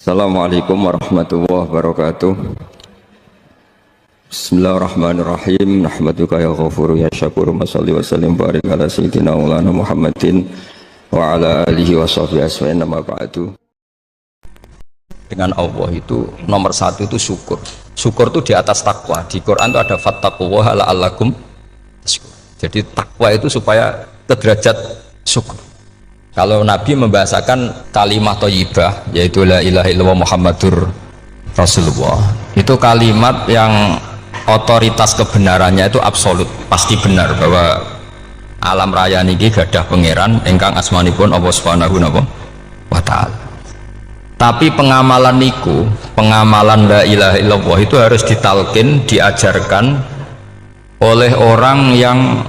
Assalamualaikum warahmatullahi wabarakatuh. Bismillahirrahmanirrahim. Nahmaduka ya ghafuru ya syakuru. Masalli wa sallim barik ala sayyidina maulana Muhammadin wa ala alihi wa sahbihi asma'in nama ba'du. Dengan Allah itu nomor satu itu syukur. Syukur itu di atas takwa. Di Quran itu ada fattaqullaha la'allakum tashkurun. Jadi takwa itu supaya ke derajat syukur. Kalau Nabi membahasakan kalimat thayyibah, yaitu la ilaha illallah Muhammadur Rasulullah, itu kalimat yang otoritas kebenarannya itu absolut, pasti benar bahwa alam raya niki gadah pangeran ingkang asmanipun Allah Subhanahu wa ta'ala. Tapi pengamalan niku, pengamalan la ilaha illallah itu harus ditalkin, diajarkan oleh orang yang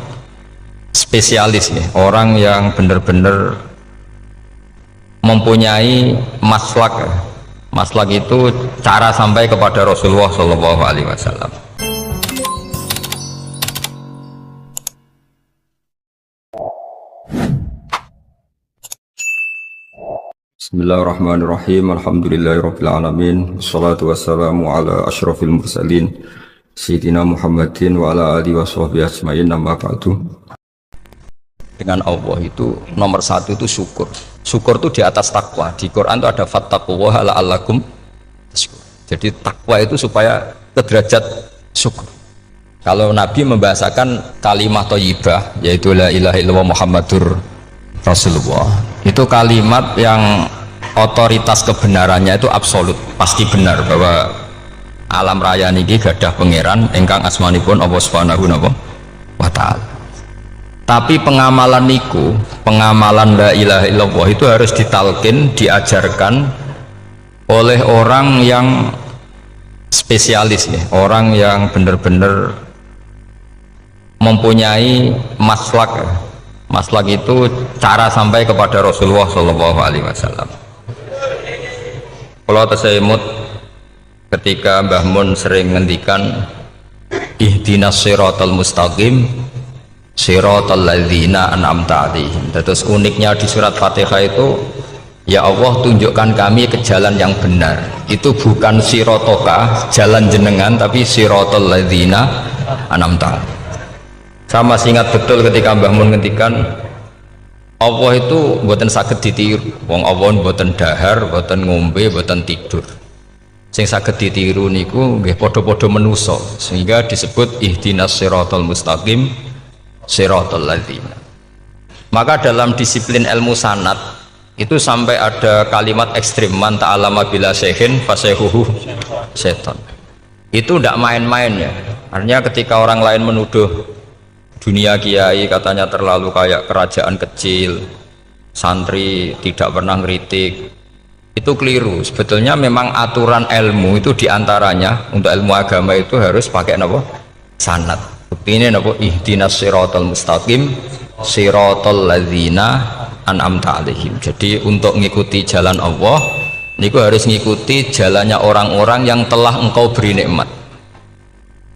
spesialis ya, orang yang benar-benar mempunyai maslak. Maslak itu cara sampai kepada Rasulullah Shallallahu Alaihi Wasallam. Bismillahirrahmanirrahim. Alhamdulillahirabbil alamin. Wassalatu wassalamu ala asyrafil mursalin sayyidina Muhammadin wa ala alihi washabbihi ajmain. Amma ba'du. Dengan Allah itu nomor satu itu syukur. Syukur itu di atas takwa. Di Quran itu ada fattaqullaha la'allakum tashkurun. Jadi takwa itu supaya ke derajat syukur. Kalau Nabi membahasakan kalimat thayyibah, yaitu la ilaha illallah Muhammadur Rasulullah, itu kalimat yang otoritas kebenarannya itu absolut, pasti benar bahwa alam raya niki gadah pangeran ingkang asmanipun Allah Subhanahu wa ta'ala. Tapi pengamalan niku, pengamalan la ilaha illallah itu harus ditalkin, diajarkan oleh orang yang spesialis ya, orang yang benar-benar mempunyai maslak. Maslak itu cara sampai kepada Rasulullah Shallallahu Alaihi Wasallam. Kalau tersemut ketika Mbah Mun sering ngendikan ihdinas siratal mustaqim siratal ladzina an'amta 'alaihim. Terus uniknya di surat Fatihah itu, ya Allah tunjukkan kami ke jalan yang benar. Itu bukan sirotoka jalan jenengan, tapi siratal ladzina an'amta 'alaihim. Saya masih ingat betul ketika Mbah Mun ngendikan Allah itu mboten saged ditiru. Wong Allah mboten dahar, mboten ngombe, mboten tidur. Sing saged ditiru niku nggih padha-padha manusa, sehingga disebut ihdinas siratal mustaqim siratal ladzina. Maka dalam disiplin ilmu sanad itu sampai ada kalimat ekstrim, man ta'allama bila syekhin fasehuhu seton. Itu tidak main-main ya. Artinya ketika orang lain menuduh dunia kiai katanya terlalu kayak kerajaan kecil, santri tidak pernah ngeritik, itu keliru. Sebetulnya memang aturan ilmu itu diantaranya untuk ilmu agama itu harus pakai apa? Sanad. Bukti ini apa? Ihdinas siratal mustaqim siratal ladzina an'amta 'alaihim. Jadi untuk mengikuti jalan Allah niku harus mengikuti jalannya orang-orang yang telah engkau beri nikmat.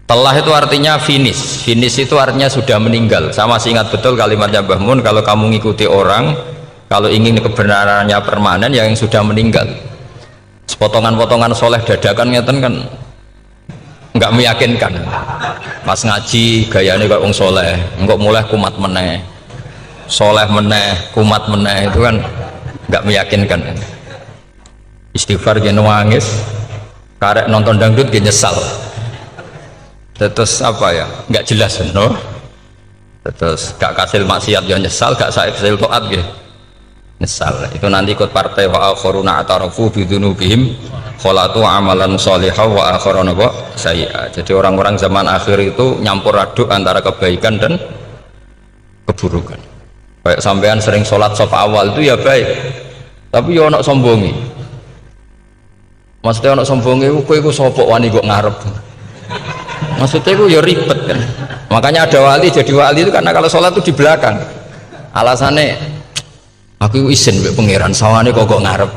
Telah itu artinya finish. Finish itu artinya sudah meninggal. Saya masih ingat betul kalimatnya Mbah Mun, kalau kamu mengikuti orang, kalau ingin kebenarannya permanen, yang sudah meninggal. Potongan-potongan soleh dadakan ngeten kan nggak meyakinkan. Pas ngaji gayanya kayak wong soleh, engkau mulai kumat meneh, soleh meneh, kumat meneh, itu kan nggak meyakinkan. Istighfar gini nangis, karek nonton dangdut gini nyesal. Terus apa ya, nggak jelas no? Terus gak kasil maksiat ya nyesal, gak kasil toat gitu nyesal. Itu nanti ikut partai wa akharuna atarafu bidunubihim kholatu amalan sholihah wa akharuna sayyi'ah. Jadi orang-orang zaman akhir itu nyampur aduk antara kebaikan dan keburukan. Kayak sampean sering sholat saf awal itu ya baik, tapi ya ono sombongi. Maksudnya ono sombongi kowe iku sapa wani kok ngarep. Maksudnya itu ya ribet kan. Makanya ada wali jadi wali itu karena kalau sholat itu di belakang. Alasannya aku izin mbek pangeran sawane kok ngarep.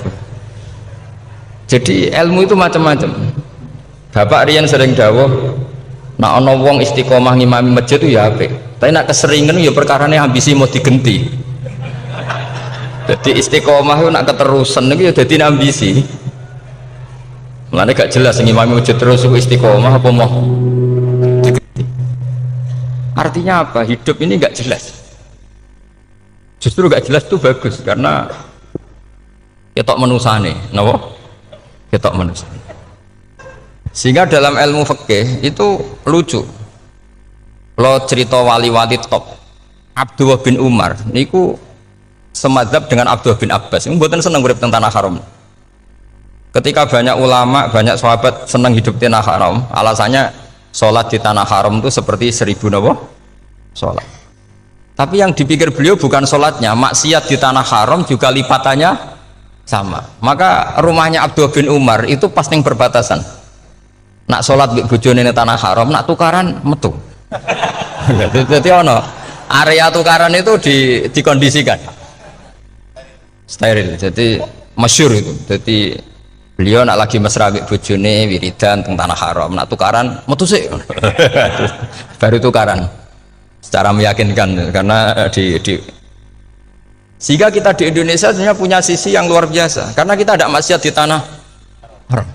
Jadi ilmu itu macam-macam. Bapak Rian sering dawuh, nak ana wong istiqomah ngimami masjid itu ya apik. Tapi nak keseringan ya perkarane ambisi mau digenti. Jadi istiqomah itu nak keterusan itu ya dadi ambisi. Mulane gak jelas ngimami masjid terus istiqomah apa mau diganti. Artinya apa? Hidup ini gak jelas. Justru gak jelas itu bagus karena ketok menusane, napa? Ketok menusane. Sehingga dalam ilmu fikih itu lucu. Lo cerita wali-wali top Abdullah bin Umar niku semadzhab dengan Abdullah bin Abbas. Mboten seneng urip teng tanah haram. Ketika banyak ulama, banyak sahabat seneng hidup di tanah haram, alasannya sholat di tanah haram itu seperti 1000 napa? Sholat. Tapi yang dipikir beliau bukan sholatnya, maksiat di tanah haram juga lipatannya sama. Maka rumahnya Abdullah bin Umar itu pas ning perbatasan. Nak sholat di bojone ning tanah haram, nak tukaran metu. Jadi ono area tukaran itu dikondisikan steril, jadi masyhur itu. Jadi beliau nak lagi mesra mbek bojone wiridan teng tanah haram, nak tukaran metu sik. Baru tukaran secara meyakinkan karena sehingga kita di Indonesia sebenarnya punya sisi yang luar biasa karena kita ada maksiat di tanah haram.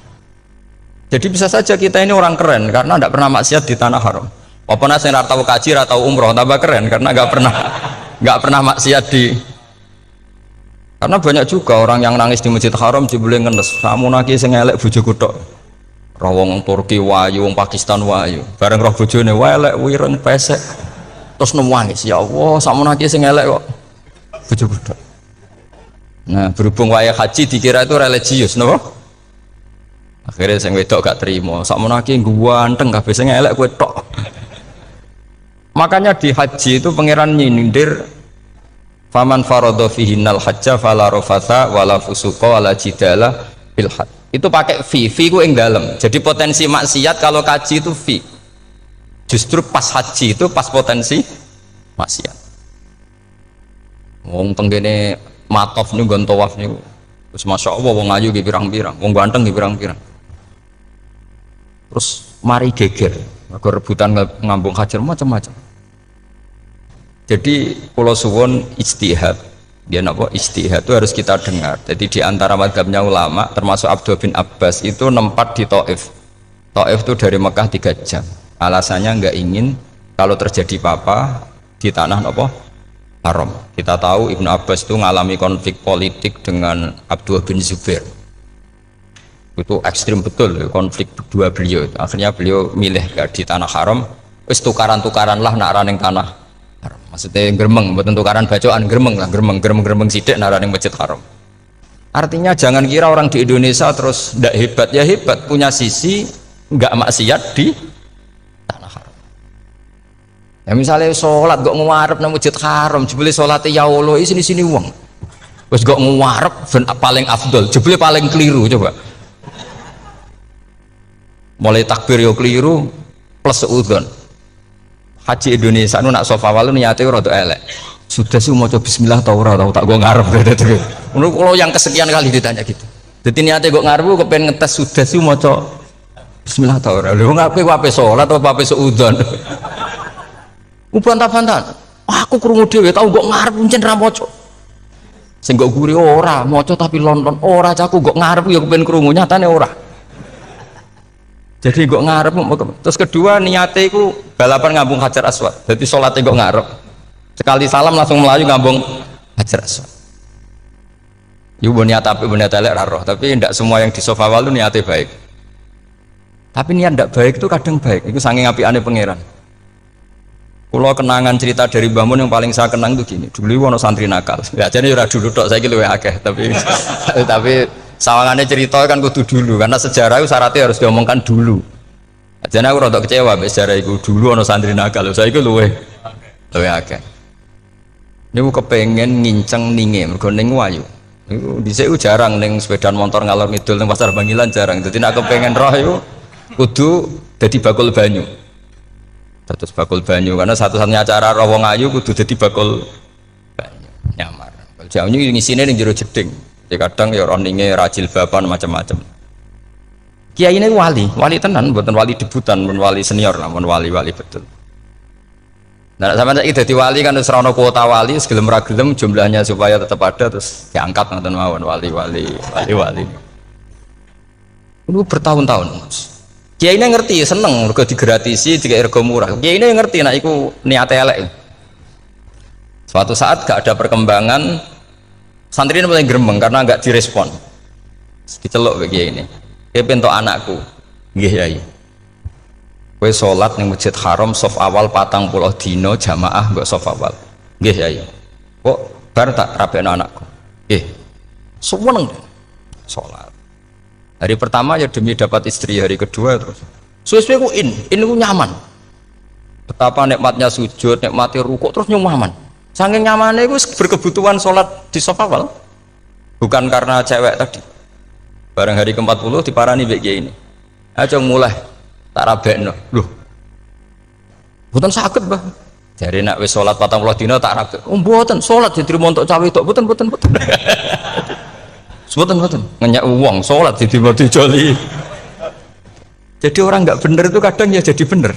Jadi bisa saja kita ini orang keren karena tidak pernah maksiat di tanah haram. Apa nasi tahu kaji atau umroh tambah keren karena nggak pernah maksiat di. Karena banyak juga orang yang nangis di Masjid Haram jebule ngenes. Samu naki sing elek bojoku tok. Rawong Turki wayu, wong Pakistan wayu. Bareng roh bojone elek wireng pesek. Terus nangis, ya Allah, samu naki sing elek kok bojoku tok. Nah, berhubung wayah haji dikira itu religius, napa? Akhirnya sing wedok gak terima. Samu naki ganteng kabeh sing elek kowe tok. Makanya di haji itu pangeran nyindir faman faradha fihinnal hajja fala rafatha wala fusuqa wala jidala bil hajj. Itu pakai fi ku ing dalem. Jadi potensi maksiat kalau kaji itu fi. Justru pas haji itu pas potensi maksiat. Wong tenggene matof niku nggon tawaf niku. Terus masyaallah wong ayu ki pirang-pirang, wong ganteng ki pirang-pirang. Terus mari geger. Mergo rebutan ngambung hajar macam-macam. Jadi pulau suwon ijtihad, dia napa ijtihad itu harus kita dengar. Jadi di antara mazhabnya ulama termasuk Abdullah bin Abbas itu nempat di Taif. Taif itu dari Mekah 3 jam. Alasannya nggak ingin kalau terjadi apa-apa di tanah napa haram. Kita tahu Ibnu Abbas itu mengalami konflik politik dengan Abdullah bin Zubair. Itu ekstrim betul konflik dua beliau. Akhirnya beliau milih di tanah haram, wis tukaran-tukaran lah nak raning tanah haram. Maksudnya gremeng, bukan tukaran bacaan, gremeng lah, gremeng sidik nak raning masjid haram. Artinya jangan kira orang di Indonesia terus ndak hebat, ya hebat, punya sisi nggak maksiat di tanah haram. Ya misalnya sholat kok ngarep nang masjid haram, jebule sholatnya ya Allah sini uang. Wis kok ngarep paling afdol, jebule paling keliru coba. Mulai takbir yo keliru plus seudon. Haji Indonesia nu nak sofa walu niate rada elek. Sudah sih maca bismillah tau ora tau tak go ngarep gitu. Menurut kalau yang kesekian kali ditanya gitu. Dadi niate kok ngarep kepen ngetes sudah sih maca bismillah tau ora. Lho ngapain ape salat atau ape seudon. Ubantah-bantah. Aku krungu dhewe tau kok ngarep pancen ra maca. Sing kok guri ora maca tapi lonton ora caku kok ngarep ya kepen krungu nyatane ora. Jadi kok ngarep. Terus kedua niatnya itu balapan ngambung hajar aswad. Jadi sholatnya kok ngarep. Sekali salam langsung melayu ngambung hajar aswad. Ibu niat tapi niat elek roh. Tapi tidak semua yang di sofa wal itu niatnya baik. Tapi niat tidak baik itu kadang baik. Itu saking apiane pangeran. Kalau kenangan cerita dari Mbah Mun yang paling saya kenang itu gini. Dulu ono santri nakal. Ya jadi ora dulu tok saiki luwih akeh. Tapi sawangannya cerita kan kudu dulu karena sejarah itu syaratnya harus diomongkan dulu. Jadi aku rada kecewa mbek sejarah itu dulu ono santri nakal. Saiki luwih akeh. Niku kepengen nginceng ninge mergo ning wayu. Niku dhisik jarang ning sepeda motor ngalor ngidul ning pasar Bangilan jarang. Dadi nek kepengen roh iku kudu dadi bakul banyu. Terus bakul banyu karena satu-satunya acara roh wong ayu kudu dadi bakul banyu. Nyamar. Banyu ngisine ning jero jeding. Ya kadang ya roninge rajil bapan macam-macam. Kiai ini wali tenan, bukan wali debutan, bukan wali senior, namun wali betul. Nah, sama saya jadi wali kan serana kuota wali, segelem ragelem jumlahnya supaya tetap ada terus diangkat nonton mawon wali. Itu bertahun-tahun. Kiai ini ngerti, seneng, mergo digratisi, dikai rego murah. Kiai ini ngerti, nak iku niate elek. Suatu saat gak ada perkembangan, santri ini mulai gremeng karena gak direspon. Diceluk ke kiai ini. Kiai pentok anakku, nggih yai. Kowe salat ning Masjid Haram saf awal 40 dina jamaah mbok saf awal. Nggih yai. Kok bar tak rabekno anakku. Nggih. Suweneng salat. Hari pertama ya demi dapat istri, hari kedua terus. Suwe-suwe ku ku nyaman. Betapa nikmatnya sujud, nikmati rukuk terus nyaman. Saking nyamannya ku berkebutuhan sholat di saf awal. Bukan karena cewek tadi. Bareng hari ke-40 diparani mbek kiai ini. Aja mulai tak rabekno. Loh. Mboten saged, Mbah. Jare nek wis salat 40 dina tak rabek. Oh mboten, salat diterima untuk cawe tok. Mboten. Mboten. Ngenyak uang salat diterima dijoli. Jadi orang enggak bener itu kadang ya jadi bener.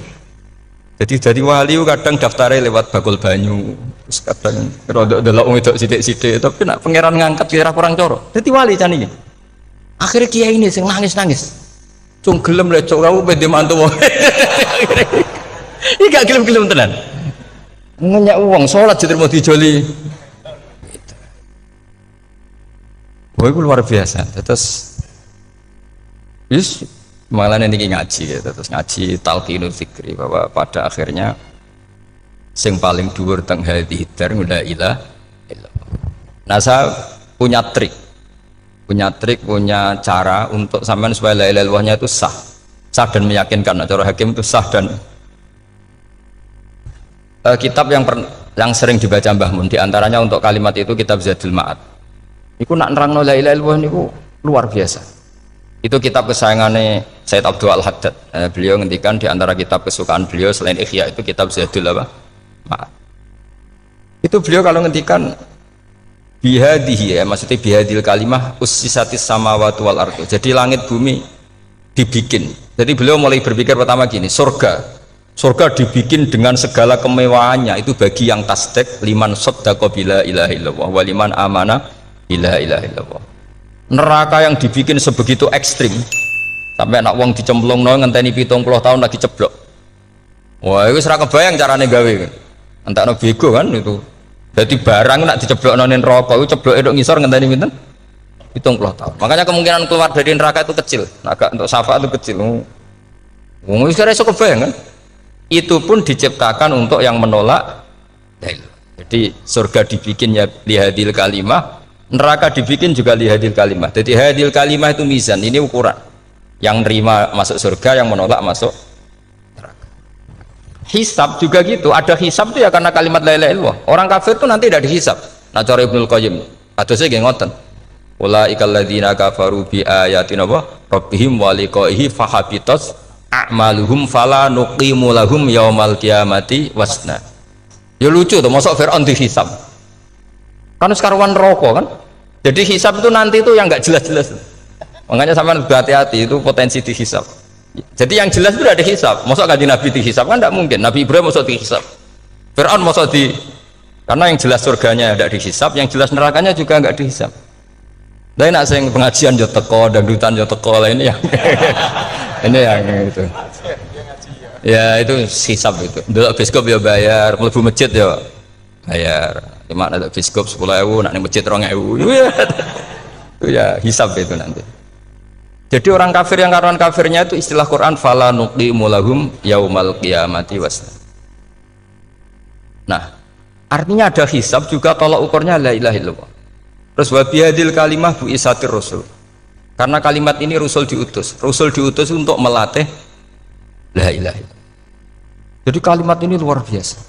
Jadi wali kadang daftarnya lewat bakul banyu. Terus kadang rodok delok wedok sithik-sithik, tapi nek pangeran ngangkat kira kurang coro. Dadi wali can iki. Akhirnya kiai ini sing nangis. Cung gelem lek cok kamu pede mantu wong. Iki gak gelem-gelem tenan. Ngenyak uang salat diterima dijoli. Wah, itu luar biasa. Terus malah nanti ngaji ya, terus ngaji talqinul fikri bahwa pada akhirnya sing paling dhuwur teng hadhihi dar la ilaha illallah. Nah, saya punya cara untuk sampean supaya la ilaha illallahnya itu sah dan meyakinkan. Nah, cara hakim itu sah dan kitab yang sering dibaca Mbah Mun diantaranya untuk kalimat itu kitab Zadul Ma'ad. Iku nak nerangno la ilaha illallah niku luar biasa. Itu kitab kesayangannya Sayyid Abdul Al-Haddad. Beliau ngendikan di antara kitab kesukaan beliau selain Ihya itu kitab Zadul Ma'ad. Itu beliau kalau ngendikan bihadihi ya, maksudnya bihadil kalimah ussisatis samawati wal ardu. Jadi langit bumi dibikin. Jadi beliau mulai berpikir pertama gini, surga dibikin dengan segala kemewahannya itu bagi yang tasdek liman saddaqa bila ilaha illallah wa liman amana bila ilaha illallah. Neraka yang dibikin sebegitu ekstrim sampai anak wong dicemplungno ngenteni 70 tahun lagi ceblok. Wah, itu ora kebayang carane gawe. Entakno bego kan itu. Jadi barang nak diceblokno ning neraka itu cebloke tok ngisor ngenteni pinten? 70 tahun. Makanya kemungkinan keluar dari neraka itu kecil. Agak untuk syafaat itu kecil. Wong wis ora iso kebayang kan? Itu pun diciptakan untuk yang menolak. Jadi surga dibikin ya lihadil kalimah, neraka dibikin juga lihadil kalimah. Jadi hadil kalimah itu mizan, ini ukuran. Yang nerima masuk surga, yang menolak masuk neraka. Hisab juga gitu, ada hisab itu ya karena kalimat la ilaha illallah. Orang kafir itu nanti tidak dihisab. Nah cara Ibnul Qayyim, adosnya nggih ngoten. Ulaikal ladzina kafaru bi ayatina rabbihim wa liqaihi fahabitat a'maluhum fala nuqimu lahum yaumal qiyamati wasna. Ya lucu tuh, masuk Fir'aun dihisab. Kan sekaruan rokok kan. Jadi hisab itu nanti itu yang nggak jelas-jelas. Makanya sama hati-hati itu potensi dihisab. Jadi yang jelas itu udah dihisab. Masuk kanjeng Nabi dihisab kan tidak mungkin. Nabi Ibrahim masuk dihisab. Fir'aun masuk karena yang jelas surganya tidak dihisab, yang jelas nerakanya juga nggak dihisab. Dan nak sing pengajian yo teko, dangdutan yo teko lah ini yang ini yang itu. Ya itu hisab itu. Dulu biskop ya bayar, mlebu masjid ya bayar. Cuma ada biskop 10.000, nak ning masjid 2.000. Itu ya hisab itu nanti. Jadi orang kafir yang karuan kafirnya itu istilah Quran fala nuqimu lahum yaumal qiyamati wasna. Nah, artinya ada hisab juga tolak ukurnya la ilaha illallah. Terus wa bihadil kalimah bu isatir rasul. Karena kalimat ini Rasul diutus untuk melatih la ilaha illallah. Jadi kalimat ini luar biasa.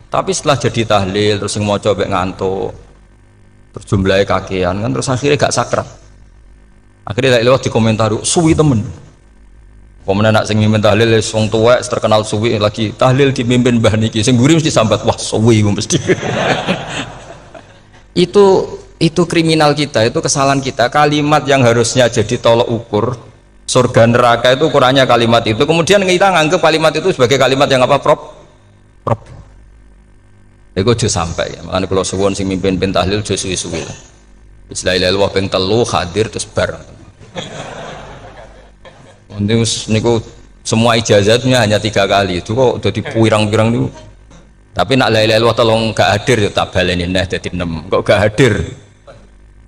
Tapi setelah jadi tahlil terus yang mau coba ngantuk, terus jumlahnya kakean kan, terus akhirnya gak sakrat. Akhirnya la ilaha dikomentari suwi temen. Pemenang nak sing mimpin tahlil wong tuwek terkenal suwi lagi tahlil dipimpin mbah niki sing mburi mesti sambat wah suwi mesti. itu kriminal kita, itu kesalahan kita. Kalimat yang harusnya jadi tolok ukur surga neraka itu ukurannya kalimat itu, kemudian kita nganggap kalimat itu sebagai kalimat yang apa prop itu aja sampai ya. Makanya kalau suwon sing mimpin tahlil aja suwi-suwi lah. La ilaha illallah ping 3 hadir terus bar Niku semua ijazatnya hanya 3 kali. Itu kok udah dipirang-pirang niku. Tapi nak la ilaha illallah tolong gak hadir ya tak baleni neh dadi 6. Kok gak hadir?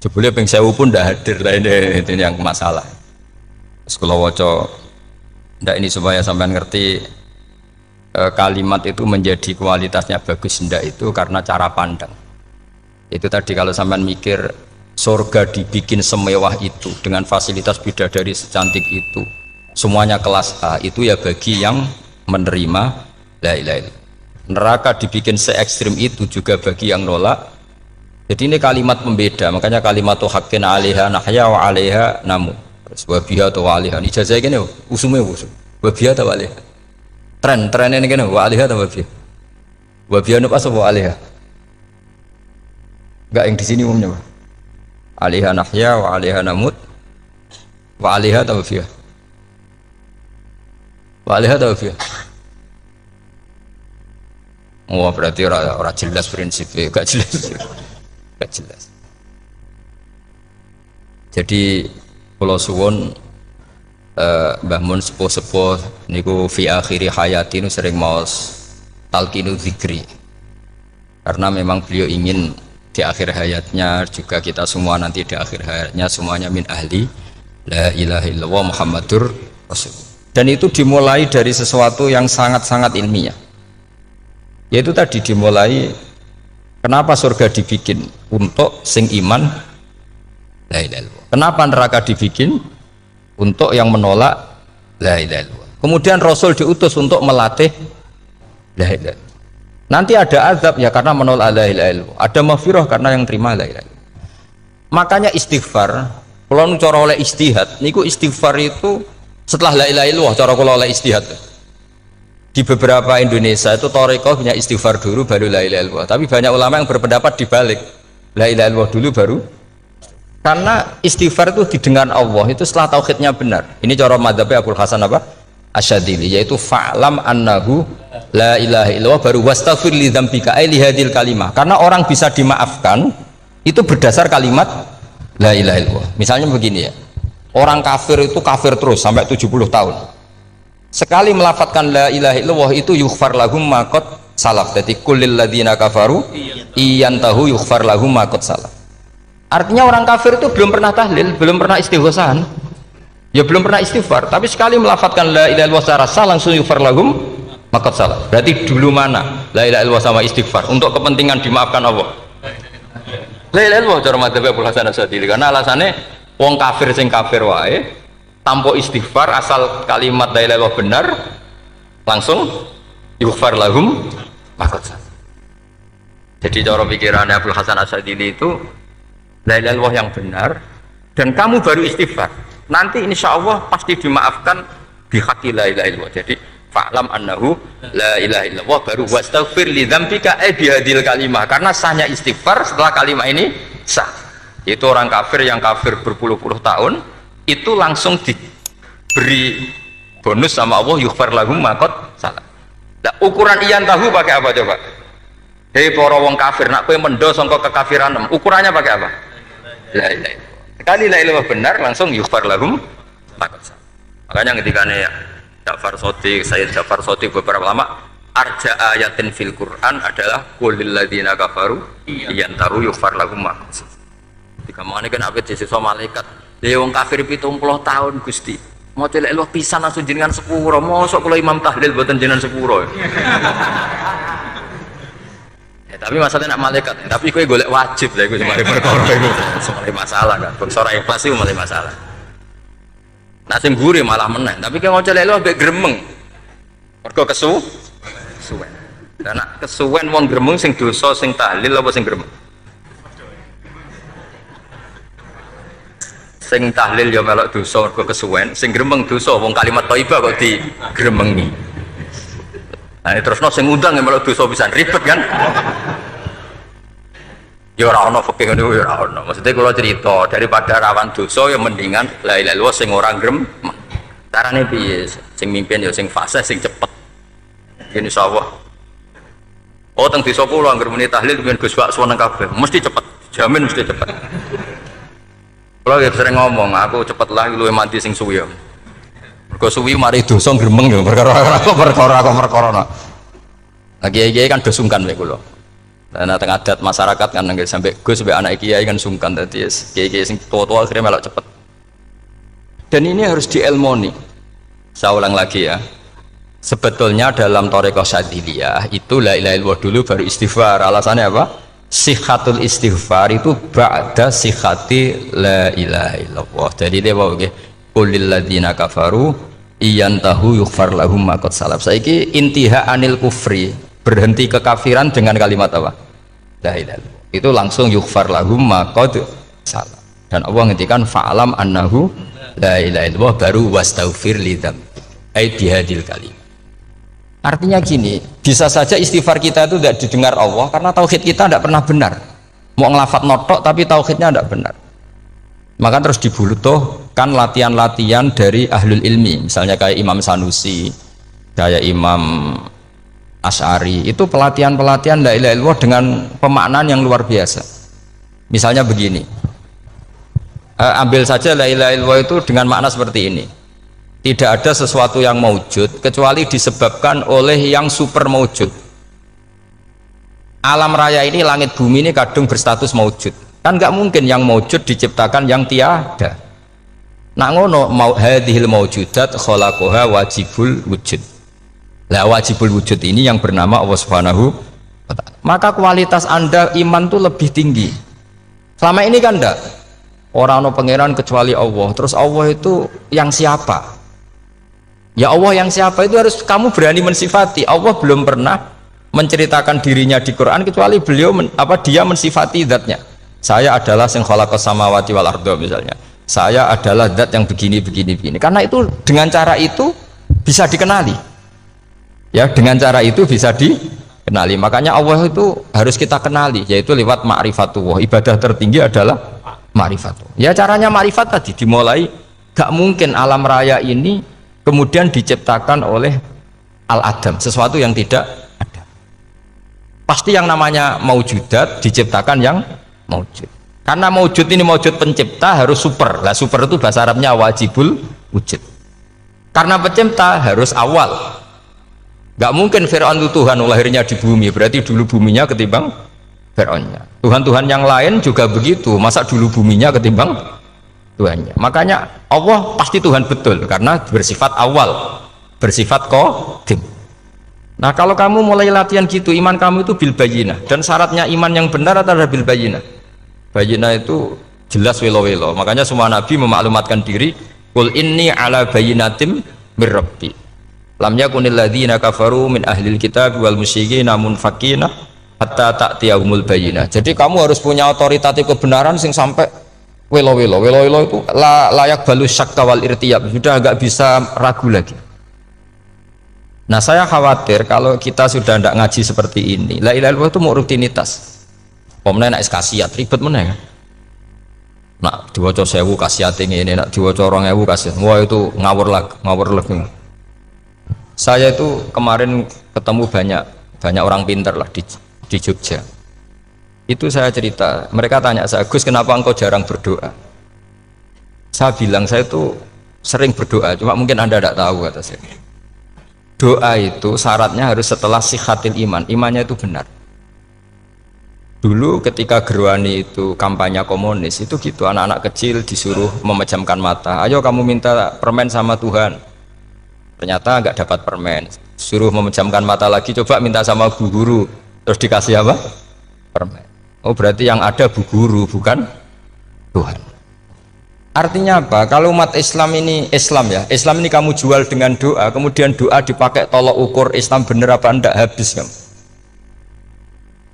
Jebule ping 1000 pun ndak hadir. Lah ini yang masalah. Terus kula waca ndak ini supaya sampean ngerti kalimat itu menjadi kualitasnya bagus ndak itu karena cara pandang. Itu tadi kalau sampean mikir surga dibikin semewah itu dengan fasilitas bidadari secantik itu, semuanya kelas A, itu ya bagi yang menerima la ilaha illallah. Neraka dibikin se ekstrim itu juga bagi yang nolak. Jadi ini kalimat pembeda, makanya kalimat tuh hakin alaiha nahya wa alaiha namu wabiha atau alaiha ijazah gini usumnya usum wabiha atau alaiha tren ini gini wa alaiha atau wabiha nup asal wa alaiha enggak yang di sini umumnya alaiha nahya wa alaiha namut wa alaiha atau wabiha wa alaiha atau wabiha. Oh berarti orang jelas prinsipnya, gak jelas. Jadi kalau suwon Mbah Mun sepuh-sepuh niku fi akhiri hayati nu sering maos talqinu zikri. Karena memang beliau ingin di akhir hayatnya juga kita semua nanti di akhir hayatnya semuanya min ahli la ilaha illallah Muhammadur Rasul. Dan itu dimulai dari sesuatu yang sangat-sangat ilmiah. Yaitu tadi dimulai kenapa surga dibikin untuk sing iman la ilaha illallah. Kenapa neraka dibikin untuk yang menolak la ilaha illallah. Kemudian Rasul diutus untuk melatih la ilaha illallah. Nanti ada azab ya karena menolak la ilaha illallah. Ada maghfirah karena yang terima la ilaha illallah. Makanya istighfar, kalau cara oleh istihad, niku istighfar itu setelah la ilaha illallah cara kalau oleh istihad. Di beberapa Indonesia itu thariqah punya istighfar dulu baru la ilaha illallah. Tapi banyak ulama yang berpendapat dibalik. La ilaha illallah dulu baru. Karena istighfar itu didengar Allah itu setelah tauhidnya benar. Ini cara madzhabnya Abul Hasan apa? Asyadzili, yaitu fa'lam annahu la ilaha illallah baru wastaghfir li dzambika ai li hadil kalimah. Karena orang bisa dimaafkan itu berdasar kalimat la ilaha illallah. Misalnya begini ya. Orang kafir itu kafir terus sampai 70 tahun. Sekali melafatkan la ilaha illallah itu yughfar lahum ma qad salaf. Jadi kullil ladzina kafaru iyantahu yughfar lahum ma qad salaf. Artinya orang kafir itu belum pernah tahlil, belum pernah istighosah, ya belum pernah istighfar, tapi sekali melafatkan la ilaha illallah secara sah langsung yughfar lahum ma qad salaf. Berarti dulu mana la ilaha illallah sama istighfar untuk kepentingan dimaafkan Allah? La ilaha illallah cara madzhab Abul Hasan Asyadzili, karena alasannya wong kafir sing kafir wae tanpa istighfar asal kalimat la ilaha illallah benar langsung yughfar lahum ma qad salaf. Jadi cara pikirannya Abul Hasan Asyadzili itu la ilaha illallah yang benar dan kamu baru istighfar nanti insya Allah pasti dimaafkan bihaqqi la ilaha illallah. Jadi fa'lam annahu la ilaha illallah baru wastaghfir li dzambika bihadil kalimah, karena sahnya istighfar setelah kalimat ini sah. Itu orang kafir yang kafir berpuluh-puluh tahun itu langsung diberi bonus sama Allah yughfar lahum ma qad salaf. Nah, ukuran iyan tahu pakai apa coba? Hei para wong kafir nak kowe mendo sangka kekafiran, ukurannya pakai apa? La ilaha illallah. Sekali la ilaha benar langsung yughfar lahum ma qad salaf. Makanya ketika Ja'far Shadiq, Sayyid Ja'far Shadiq beberapa lama arja ayatin fil Quran adalah qulil ladzina kafaru iyantaru yughfar lahum ma qad salaf. Jika mau kan abet sisa malaikat ya wong kafir 70 tahun Gusti mau celek lu pisan langsung jenengan sepuro mosok kula imam tahlil boten jenengan sepuro ya, tapi masalahnya nak malaikat tapi kowe golek wajib lah iku semari perkara iku semari masalah kan bersora ikhlas iku malah masalah nah sing guri malah menang tapi kowe mau celek lu ambek gremeng mergo kesuwen dan nak kesuwen wong gremeng sing dosa sing tahlil apa sing gremeng? Sing tahlil ya melok dosa mergo kesuwen, sing gremeng dosa wong kalimat thayyibah kok digremengi. Nah terusno sing ngundang ya melok dosa pisan ribet kan. Ya ora ono fikih ngono ya ora ono. Maksudnya kula cerita daripada rawan dosa ya mendingan la ilaha illallah sing ora gremeng. Carane piye? Sing mimpin ya sing fasih sing cepet. Insyaallah. Oh teng desa kula anggere muni tahlil ben Gus Wak suweneng kabeh, mesti cepet. Jamin mesti cepet. Kalau ya sering ngomong, aku cepet lah lu mati sing suwi. Mergo suwi mari dosa gremeng lho perkara. Kiai-kiai kan do sungkan mek kula. Nah teng adat masyarakat kan nggih sampai Gus sampai anak kiai kan sungkan dadi kiai-kiai sing tua-tua akhirnya melok cepet. Dan ini harus dielmoni. Saya ulang lagi ya. Sebetulnya dalam thariqah Syadziliyah itu la ilaha illallah dulu baru istighfar. Alasannya apa? Sihhatul istighfar itu ba'da sihhati la ilaha illallah. Jadi dia bawa nggih qulil ladzina kafaru iyantahu yughfar lahum ma qad salaf. Saiki intiha anil kufri, berhenti kekafiran dengan kalimat apa? La ilaha illallah. Itu langsung yughfar lahum ma qad salaf. Dan Allah ngendikan fa'alam annahu la ilaha illallah baru wastaghfir lidzam. Ai bihadil kalim. Artinya gini, bisa saja istighfar kita itu tidak didengar Allah karena tauhid kita tidak pernah benar. Mau ngelafat notok tapi tauhidnya tidak benar. Maka terus dibutuhkan latihan-latihan dari ahlul ilmi, misalnya kayak Imam Sanusi, kayak Imam Asy'ari, itu pelatihan-pelatihan la ilaha illallah dengan pemaknaan yang luar biasa. Misalnya begini, ambil saja la ilaha illallah itu dengan makna seperti ini. Tidak ada sesuatu yang maujud kecuali disebabkan oleh yang super maujud. Alam raya ini, langit bumi ini kadung berstatus maujud. Kan nggak mungkin yang maujud diciptakan yang tiada. Nak ngono mau hadhil maujudat khalaqaha wajibul wujud. Lah wajibul wujud ini yang bernama Allah Subhanahu wa ta'ala. Maka kualitas Anda iman tuh lebih tinggi. Selama ini kan enggak. Orang no pangeran kecuali Allah. Terus Allah itu yang siapa? Ya Allah yang siapa itu harus kamu berani mensifati. Allah belum pernah menceritakan dirinya di Quran kecuali beliau dia mensifati zatnya. Saya adalah sing khalaqas samawati wal arda misalnya. Saya adalah zat yang begini. Karena itu dengan cara itu bisa dikenali. Ya, dengan cara itu bisa dikenali. Makanya Allah itu harus kita kenali, yaitu lewat ma'rifatullah. Ibadah tertinggi adalah ma'rifatullah. Ya caranya ma'rifat tadi dimulai. Gak mungkin alam raya ini kemudian diciptakan oleh al-adam, sesuatu yang tidak ada. Pasti yang namanya maujudat diciptakan yang maujud. Karena maujud ini maujud pencipta harus super. Lah super itu bahasa Arabnya wajibul wujud. Karena pencipta harus awal. Gak mungkin Fir'aun itu Tuhan lahirnya di bumi, berarti dulu buminya ketimbang Fir'aunnya. Tuhan-Tuhan yang lain juga begitu, masa dulu buminya ketimbang Tuhannya. Makanya Allah pasti Tuhan betul karena bersifat awal, bersifat qadim. Nah kalau kamu mulai latihan gitu, iman kamu itu bil bayyinah, dan syaratnya iman yang benar adalah bil bayyinah. Bayyinah itu jelas welo-welo. Makanya semua nabi memaklumatkan diri, qul inni ala bayyinatim mir rabbi lam yakunil ladzina kafaru min ahlil kitab wal musyrikin munfakina hatta ta'tiyahumul bayyinah. Jadi kamu harus punya otoritatif kebenaran sing sampai welo itu layak balus syakka wal irtiyab, sudah agak bisa ragu lagi. Nah saya khawatir kalau kita sudah tidak ngaji seperti ini, la ilaha illallah itu mau rutinitas. Pemenang nak kasiat ribet meneh. Nak diwaca 1000 kasiat ini, nak diwaca 2000 kasiat. Wah itu ngawur lagi. Saya itu kemarin ketemu banyak orang pintar lah di Jogja. Itu saya cerita, mereka tanya saya, Gus kenapa engkau jarang berdoa? Saya bilang saya itu sering berdoa, cuma mungkin Anda tidak tahu kata saya. Doa itu syaratnya harus setelah sihhatil iman, imannya itu benar. Dulu ketika Gerwani itu kampanye komunis itu gitu, anak-anak kecil disuruh memejamkan mata, ayo kamu minta permen sama Tuhan. Ternyata nggak dapat permen, suruh memejamkan mata lagi, coba minta sama bu guru, terus dikasih apa? Permen. Oh berarti yang ada bu guru bukan Tuhan. Artinya apa? Kalau umat Islam ini Islam ya, Islam ini kamu jual dengan doa, kemudian doa dipakai tolok ukur Islam bener apa enggak, habis kamu.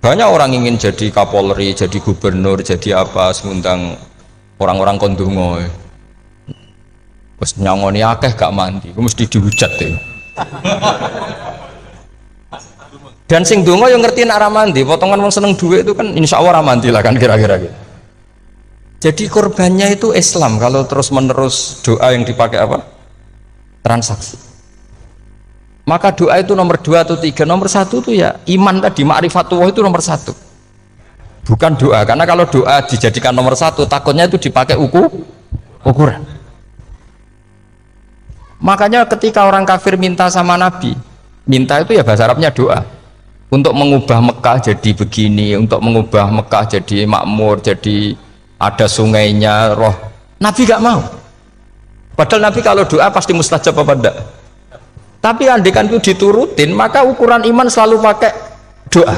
Banyak orang ingin jadi Kapolri, jadi gubernur, jadi apa, ngundang orang-orang kondungo. Terus nyangoni akeh gak mandi, mesti dihujat deh. Dan sing donga yang ngerti nak mandi, potongan wong seneng duit itu kan insya Allah mandi lah kan kira-kira gitu. Jadi korbannya itu Islam kalau terus menerus doa yang dipakai apa? Transaksi. Maka doa itu nomor 2 atau 3, nomor 1 itu ya iman tadi, ma'rifatullah itu nomor 1. Bukan doa, karena kalau doa dijadikan nomor 1 takutnya itu dipakai ukuran. Makanya ketika orang kafir minta sama Nabi, minta itu ya bahasa Arabnya doa, untuk mengubah Mekah jadi begini, untuk mengubah Mekah jadi makmur, jadi ada sungainya, roh. Nabi gak mau. Padahal Nabi kalau doa pasti mustajab apa enggak? Tapi andekan itu diturutin, maka ukuran iman selalu pakai doa.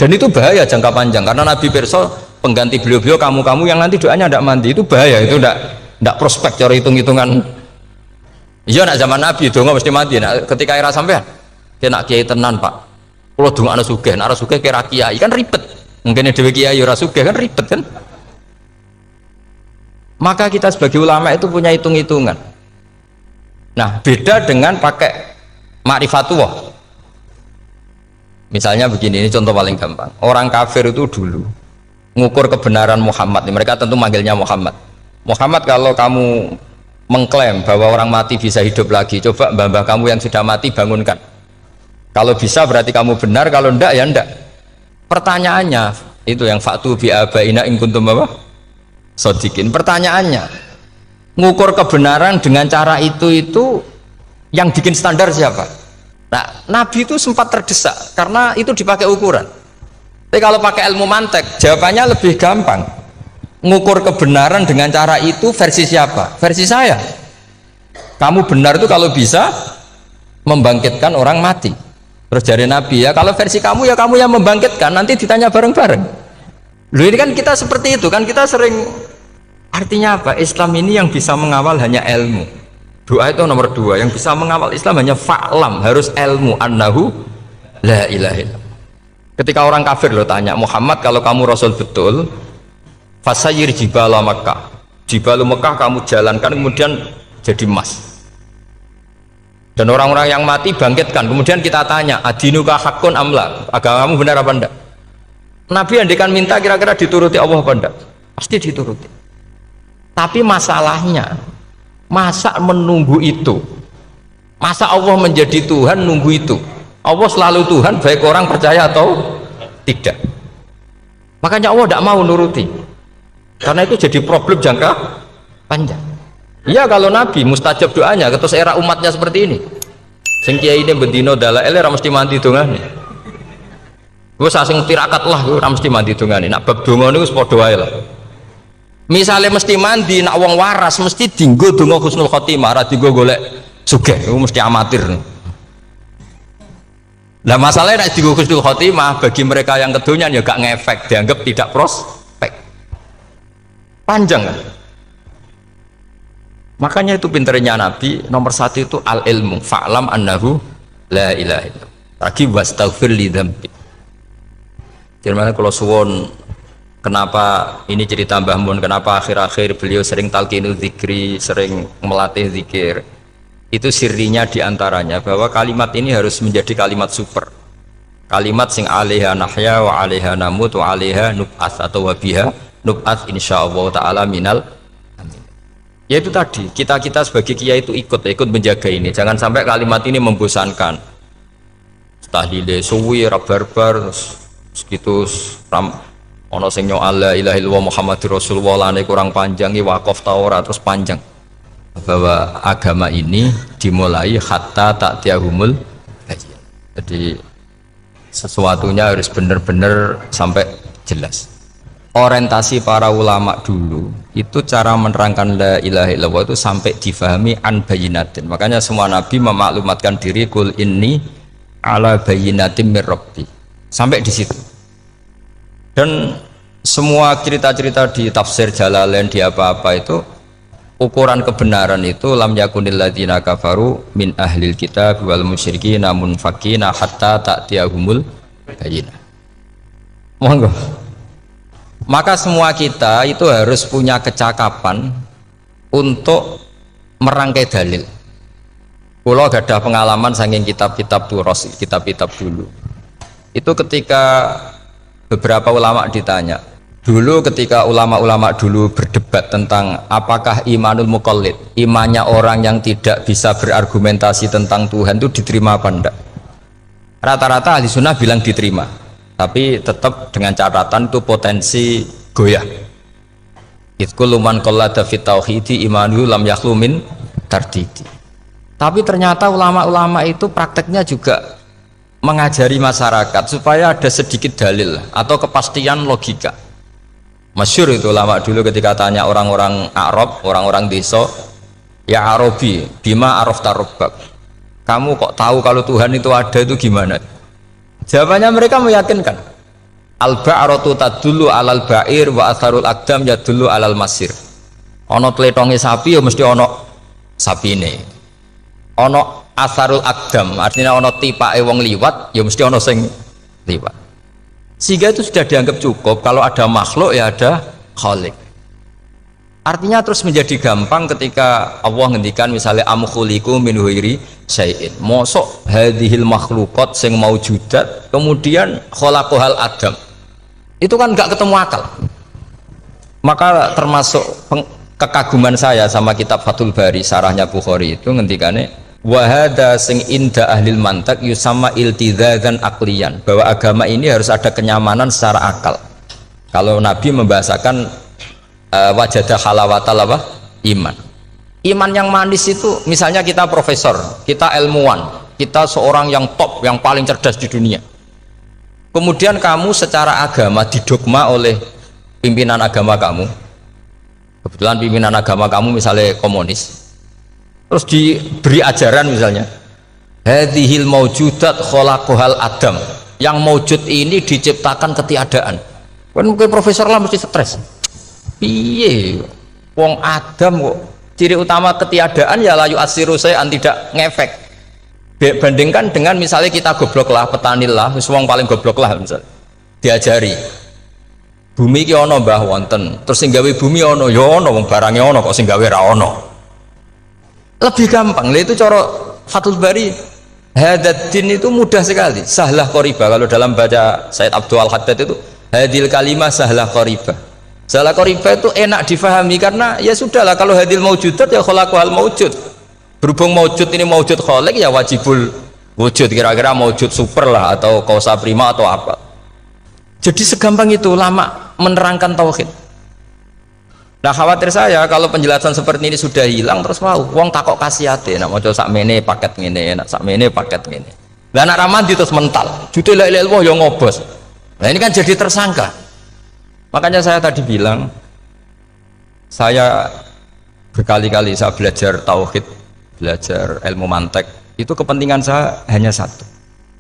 Dan itu bahaya jangka panjang, karena Nabi pirsa pengganti beliau-beliau kamu-kamu yang nanti doanya tidak mandi, itu bahaya, itu tidak prospek cara hitung-hitungan. Iya nak zaman Nabi donga mesti mati. Nah, ketika era sampean kena kiai tenan Pak, kalau donga ana sugih, ana sugih kira kiai kan ribet, mungkin dhewe kiai ora sugih kan ribet kan. Maka kita sebagai ulama itu punya hitung-hitungan. Nah, beda dengan pakai ma'rifatullah. Misalnya begini, ini contoh paling gampang. Orang kafir itu dulu mengukur kebenaran Muhammad, mereka tentu manggilnya Muhammad. Muhammad, kalau kamu mengklaim bahwa orang mati bisa hidup lagi, coba mbah-mbah kamu yang sudah mati bangunkan. Kalau bisa berarti kamu benar, kalau ndak ya ndak. Pertanyaannya itu yang faktu bi abaina in kuntum apa? Sodikin. Pertanyaannya, ngukur kebenaran dengan cara itu yang bikin standar siapa? Nah, Nabi itu sempat terdesak karena itu dipakai ukuran. Tapi kalau pakai ilmu mantek, jawabannya lebih gampang. Ngukur kebenaran dengan cara itu versi siapa? Versi saya. Kamu benar itu kalau bisa membangkitkan orang mati. Terus dari Nabi, ya kalau versi kamu ya kamu yang membangkitkan, nanti ditanya bareng-bareng. Loh, ini kan kita seperti itu kan, kita sering. Artinya apa? Islam ini yang bisa mengawal hanya ilmu. Doa itu nomor 2, yang bisa mengawal Islam hanya fa'lam, harus ilmu annahu la ilaha illallah. Ketika orang kafir lo tanya, Muhammad kalau kamu Rasul betul, fasayir jibala Makkah, jibalu Mekah kamu jalankan kemudian jadi emas. Dan orang-orang yang mati bangkitkan, kemudian kita tanya, adinuka hakun amla, agamamu benar apa enggak? Nabi andikan minta kira-kira dituruti Allah apa enggak? Pasti dituruti. Tapi masalahnya, masa menunggu itu? Masa Allah menjadi Tuhan nunggu itu? Allah selalu Tuhan baik orang percaya atau tidak. Makanya Allah tidak mau nuruti, karena itu jadi problem jangka panjang. Iya, kalau Nabi mustajab doanya, terus era umatnya seperti ini, sing kiai ini bendino dalail ora mesti mandi dongane. Gue sasing tirakat lah, gue ora mesti mandi dongane. Nak bab donga niku wis padha wae lah. Misalnya mesti mandi, nak wong waras mesti dinggo donga husnul khotimah, ora dinggo golek sugih, itu mesti amatir. Nah masalahnya nak dinggo husnul khotimah bagi mereka yang kedonyan ya gak ngefek, dianggap tidak prospek. Panjang kan? Makanya itu pinternya Nabi, nomor 1 itu al ilmu, fa'lam annahu la ilaha illallah. Lagi wastaghfir li dzambi. Jadi kalau suwon, kenapa ini cerita Mbah Mun, kenapa akhir-akhir beliau sering talqinu zikri, sering melatih zikir, itu sirinya diantaranya bahwa kalimat ini harus menjadi kalimat super, kalimat sing alaiha nahya wa alaiha namut wa alaiha nub'ats, atau wabiha nub'ats insyaallah ta'ala minal amin. Yaitu tadi, kita sebagai kiai itu ikut menjaga ini, jangan sampai kalimat ini membosankan. Tahlile suwi barbar segitu ono sing nyo la ilaha illallah Muhammadur Rasulullah lane kurang panjang, wakaf Taurat terus panjang, bahwa agama ini dimulai hatta ta'tiyahumul bayyinah. Jadi sesuatunya harus benar-benar sampai jelas. Orientasi para ulama dulu itu cara menerangkan la ilaha illallah itu sampai difahami an bayyinatin. Makanya semua nabi memaklumatkan diri kul inni ala bayyinatin mir rabbi, sampai di situ. Dan semua cerita-cerita di tafsir Jalalain, di apa-apa itu ukuran kebenaran itu lam yakunil ladzina kafaru min ahlil kitab wal musyrikin namun fakina hatta ta'tiyahumul bayyinah. Monggo. Maka semua kita itu harus punya kecakapan untuk merangkai dalil. Kalau gak ada pengalaman saking kitab-kitab turos, kitab-kitab dulu. Itu ketika beberapa ulama ditanya, dulu ketika ulama-ulama dulu berdebat tentang apakah imanul muqallid, imannya orang yang tidak bisa berargumentasi tentang Tuhan itu diterima apa enggak, rata-rata ahli sunnah bilang diterima, tapi tetap dengan catatan itu potensi goyah. Kullu man qallada fit tauhidi imanuhu lam yakhlu min tardidi. Tapi ternyata ulama-ulama itu prakteknya juga mengajari masyarakat supaya ada sedikit dalil atau kepastian logika. Masyhur itu ulama dulu ketika tanya orang-orang Arab, orang-orang desa, ya Arabi, bima arafta rabbak. Kamu kok tahu kalau Tuhan itu ada, itu gimana? Jawabannya mereka meyakinkan. Al-ba'ratu tadullu alal ba'ir wa atharul aqdam yadullu alal masir. Ono tletonge sapi ya mesti ono sapine. Ono atharul aqdam, artinya ono tipake wong liwat ya mesti ono sing liwat. Sehingga itu sudah dianggap cukup kalau ada makhluk ya ada khalik. Artinya terus menjadi gampang ketika Allah ngendikan misalnya am khuliqu min ghairi syai'in. Mosok hadhil makhluqat sing maujudat kemudian khalaqahal adam. Itu kan enggak ketemu akal. Maka termasuk kekaguman saya sama kitab Fathul Bari sarahnya Bukhari itu ngendikane wa hadza sing inda ahlil mantak yusamma iltizazan aqliyan, bahwa agama ini harus ada kenyamanan secara akal. Kalau Nabi membahasakan wajadah halawatal apa? Iman yang manis itu misalnya kita profesor, kita ilmuwan, kita seorang yang top, yang paling cerdas di dunia, kemudian kamu secara agama didogma oleh pimpinan agama kamu, kebetulan pimpinan agama kamu misalnya komunis, terus diberi ajaran misalnya hadhil maujudat khalaqahal adam, yang maujud ini diciptakan ketiadaan. Kan mungkin profesor lah mesti stres. Piye wong Adam kok ciri utama ketiadaan ya layu asiru saya tidak ngefek. Bandingkan dengan misalnya kita goblok lah, petani lah, wong paling goblok lah misalnya diajari bumi ki ono mbah wonten, terus sing gawe bumi ono ya ono, wong barangnya ono kok sing gawe ra ono. Lebih gampang lah itu cara Fathul Bari. Hadaddin itu mudah sekali, sahlah qoriba. Kalau dalam baca Said Abdul Al-Haddad itu hadil kalimah sahlah qoriba. Salah qoriba itu enak difahami karena ya sudahlah, kalau hadil maujudat ya khalaqahal maujud. Berhubung maujud ini maujud khaliq ya wajibul wujud, kira-kira maujud super lah atau kausa prima atau apa. Jadi segampang itu ulama menerangkan tauhid. Nah khawatir saya kalau penjelasan seperti ini sudah hilang terus mau wong takok kasihate nak maca sakmene paket ngene, nak sakmene paket ngene. Lah anak ramadi terus mental. Jute la ilaha illallah ya ngobos. Nah ini kan jadi tersangka. Makanya saya tadi bilang, saya berkali-kali saya belajar tauhid, belajar ilmu mantek, itu kepentingan saya hanya satu,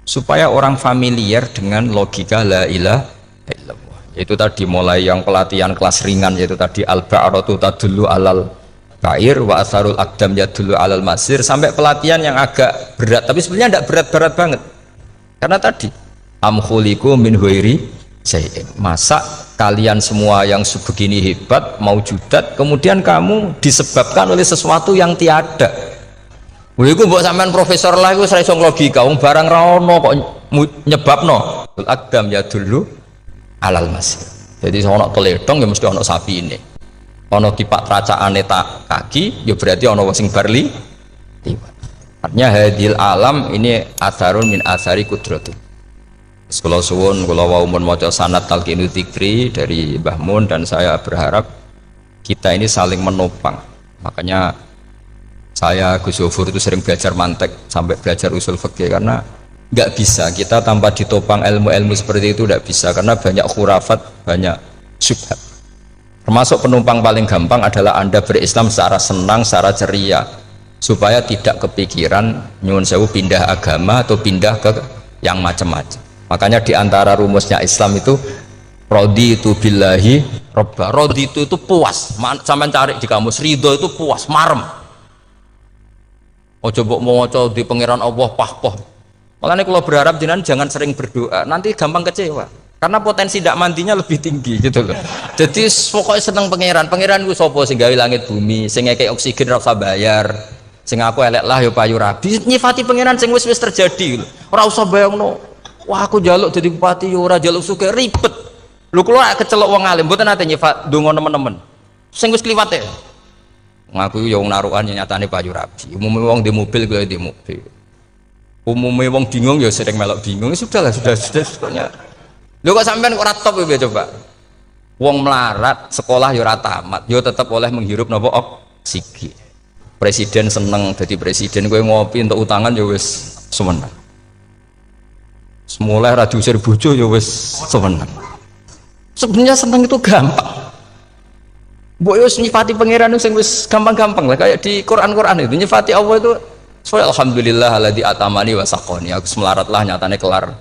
supaya orang familiar dengan logika la ilaha illallah. Itu tadi mulai yang pelatihan kelas ringan, yaitu tadi al-ba'ratu tadullu alal ba'ir wa asarul aqdam yadullu alal masir, sampai pelatihan yang agak berat, tapi sebenarnya tidak berat-berat banget. Karena tadi am khuliqu min ghairi syai'in, masa kalian semua yang sebegini hebat maujudat kemudian kamu disebabkan oleh sesuatu yang tiada. Iku mbok sampean profesor lah iku ora iso logika, wong barang ra ono kok nyebabno. Al-aqdam ya dulu alal masir. Jadi ono teledong ya mesti ono sapine. Ono tipak tracaane tak kaki ya berarti ono sing barli liwat. Artinya hadil alam ini atharun min athari kudratu. Sekolah suwun, kalau wau mun maca sanad talqinu dzikri dari Mbah Mun, dan saya berharap kita ini saling menopang. Makanya saya Gus Yofur itu sering belajar mantek sampai belajar usul fikih, karena nggak bisa kita tanpa ditopang ilmu-ilmu seperti itu, tidak bisa, karena banyak khurafat, banyak syubhat. Termasuk penumpang paling gampang adalah Anda berislam secara senang, secara ceria, supaya tidak kepikiran nyuwun sewu pindah agama atau pindah ke yang macam-macam. Makanya diantara rumusnya Islam itu raditu billahi robba. Raditu itu puas, sampean cari di kamus, ridho itu puas, marem. Ojo mbok maca di pangeran Allah pah-pah. Makanya kalau berharap jenengan jangan sering berdoa, nanti gampang kecewa. Karena potensi tidak mandinya lebih tinggi gitu loh. Jadi pokoknya seneng pangeran. Pangeran ku sapa sing gawe langit bumi, sing ngekek oksigen ora usah bayar. Sing aku elek lah ya payu rabi. Nyifati pangeran sing wis terjadi. Ora usah bayangno. Wah aku jaluk jadi bupati ora jaluk suke ribet. Lu keluar kecelok wong alim mboten nate nyifat donga nemen-nemen. Sing wis kliwat e. Ngaku ya wong narukan nyatane payu rabi. Umume wong di mobil kuwi di mobil. Umume wong bingung ya sering melok bingung. Sudahlah sudah. Lho kok sampean ora top ya coba. Wong melarat sekolah ya ora tamat, ya tetep oleh menghirup napa oksigen. presiden seneng jadi presiden, kowe ngopi untuk utangan ya wis semenang. Semulai ra diusir bojo ya wis semenang. Sebenarnya seneng itu gampang. Mbok yo nyifati pangeran sing wis gampang-gampang lah, kayak di Quran itu nyifati Allah itu so alhamdulillah alladzi atamani wa saqoni, aku semelarat lah nyatane kelar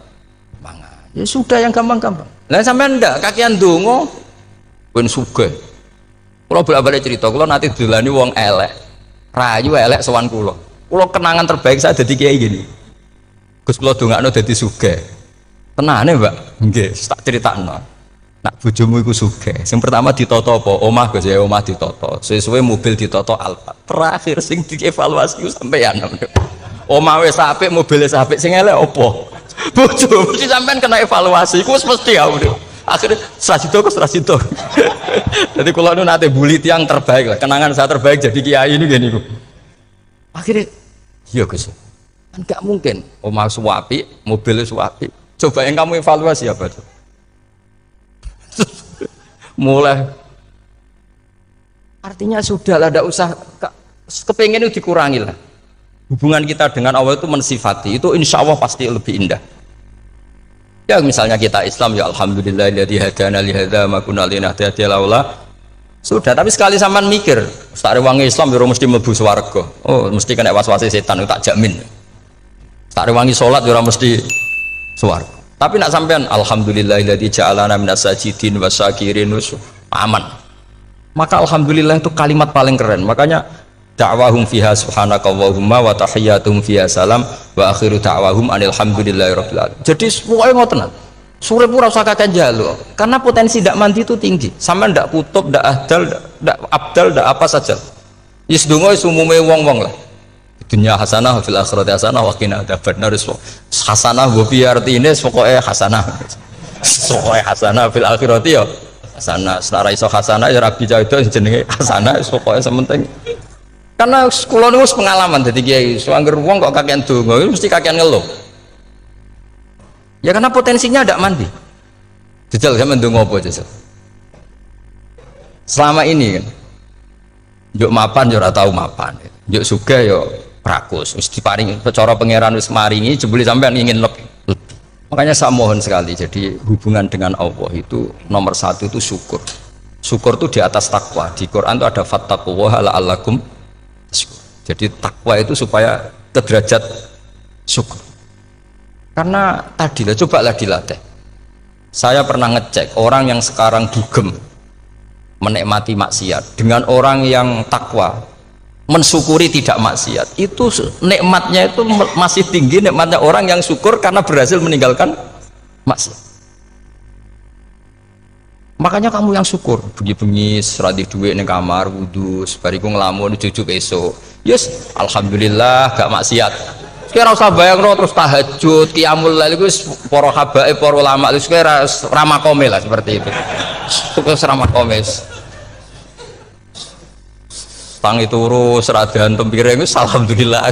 mangan. Ya sudah yang gampang-gampang. Lah sampean ndak kakian donga ben sugih. Kula bolak-balik cerita, kula nanti dilani wong elek. Rayu elek sowan kula. Kula kenangan terbaik saya dadi kiai gini. Gus kula dongakno dadi sugih. Tenane, Mbak? Nggih, tak critakno. Nak bojomu iku sugih. Sing pertama ditata apa? Omah Gus ya, omah ditata. Suwe-suwe mobil ditata Alfa. Terakhir sing dievaluasi ku sampeyan. Omah wis apik, mobil wis apik, sing elek apa? Bojo mesti sampean kena evaluasi. Iku wis mesti ya. Akhirnya serasito. Jadi kalau nu nate bully tiang terbaik lah, kenangan saya terbaik jadi kiai ini gini. Akhirnya, iya Gus. Enggak mungkin omah suwapi, mobil suwapi. Coba yang kamu evaluasi apa tuh? Mulai artinya sudah lah, tidak usah kepengen itu dikurangi lah. Hubungan kita dengan Allah itu mensifati itu insya Allah pasti lebih indah. Ya misalnya kita Islam ya alhamdulillah alladzi hadana li hadza ma kunna linahtadiya laula. Sudah, tapi sekali sampean mikir, sak rewangi Islam yo mesti mlebu swarga. Oh, mesti kena was-wase setan tak jamin. Tak rewangi sholat ora mesti swarga. Tapi nak sampean alhamdulillahilladzi ja'alana minas sajidin wasyakirin aman. Maka alhamdulillah itu kalimat paling keren. Makanya da'wahum fiha subhanakallahumma wa tahiyyatuhum fiha salam wa akhiru da'wahum alhamdulillahirabbil alamin. Jadi pokoke ngoten. Surip ora usah kakek njaluk. Karena potensi ndak mandi itu tinggi. Sampean ndak kutub, ndak ahdal, ndak abdal, ndak apa saja. Wis donga wis umume wong-wong lah. Dunia hasanah fil akhirati hasanah wa qina adzabannar. Hasanah wa bi artine pokoke hasanah. Pokoke hasanah fil akhirati ya hasanah. Selara iso hasanah ya rabi jauh jenenge hasanah pokoke sementing. Karena kula niku pengalaman dadi kiai, suangger wong kok kakean donga mesti kakean ngeluh. Ya karena potensinya ndak mandi. Jajal sampean ndonga apa jajal? Selama ini kan njuk mapan yo ora tau mapan. Njuk sugih yo rakus, wis diparingi cara pangeran wis maringi jebule sampean ingin lebih. Makanya saya mohon sekali, jadi hubungan dengan Allah itu nomor satu itu syukur. Syukur itu di atas takwa. Di Quran itu ada fattaqullaha la'allakum tashkurun. Jadi takwa itu supaya ke derajat syukur. Karena tadilah cobalah dilatih. Saya pernah ngecek orang yang sekarang dugem menikmati maksiat dengan orang yang takwa mensyukuri tidak maksiat, itu nikmatnya itu masih tinggi nikmatnya orang yang syukur karena berhasil meninggalkan maksiat. Makanya kamu yang syukur bengi-bengi seradi duit ning kamar wudu bariku ngelamun jujuk esok yes alhamdulillah gak maksiat. Kira usah bayangno terus tahajud qiyamul lail iku para habaib para ulama wis kira ramakome lah seperti itu. Terus ramakome tangi turu seradan tempiring itu alhamdulillah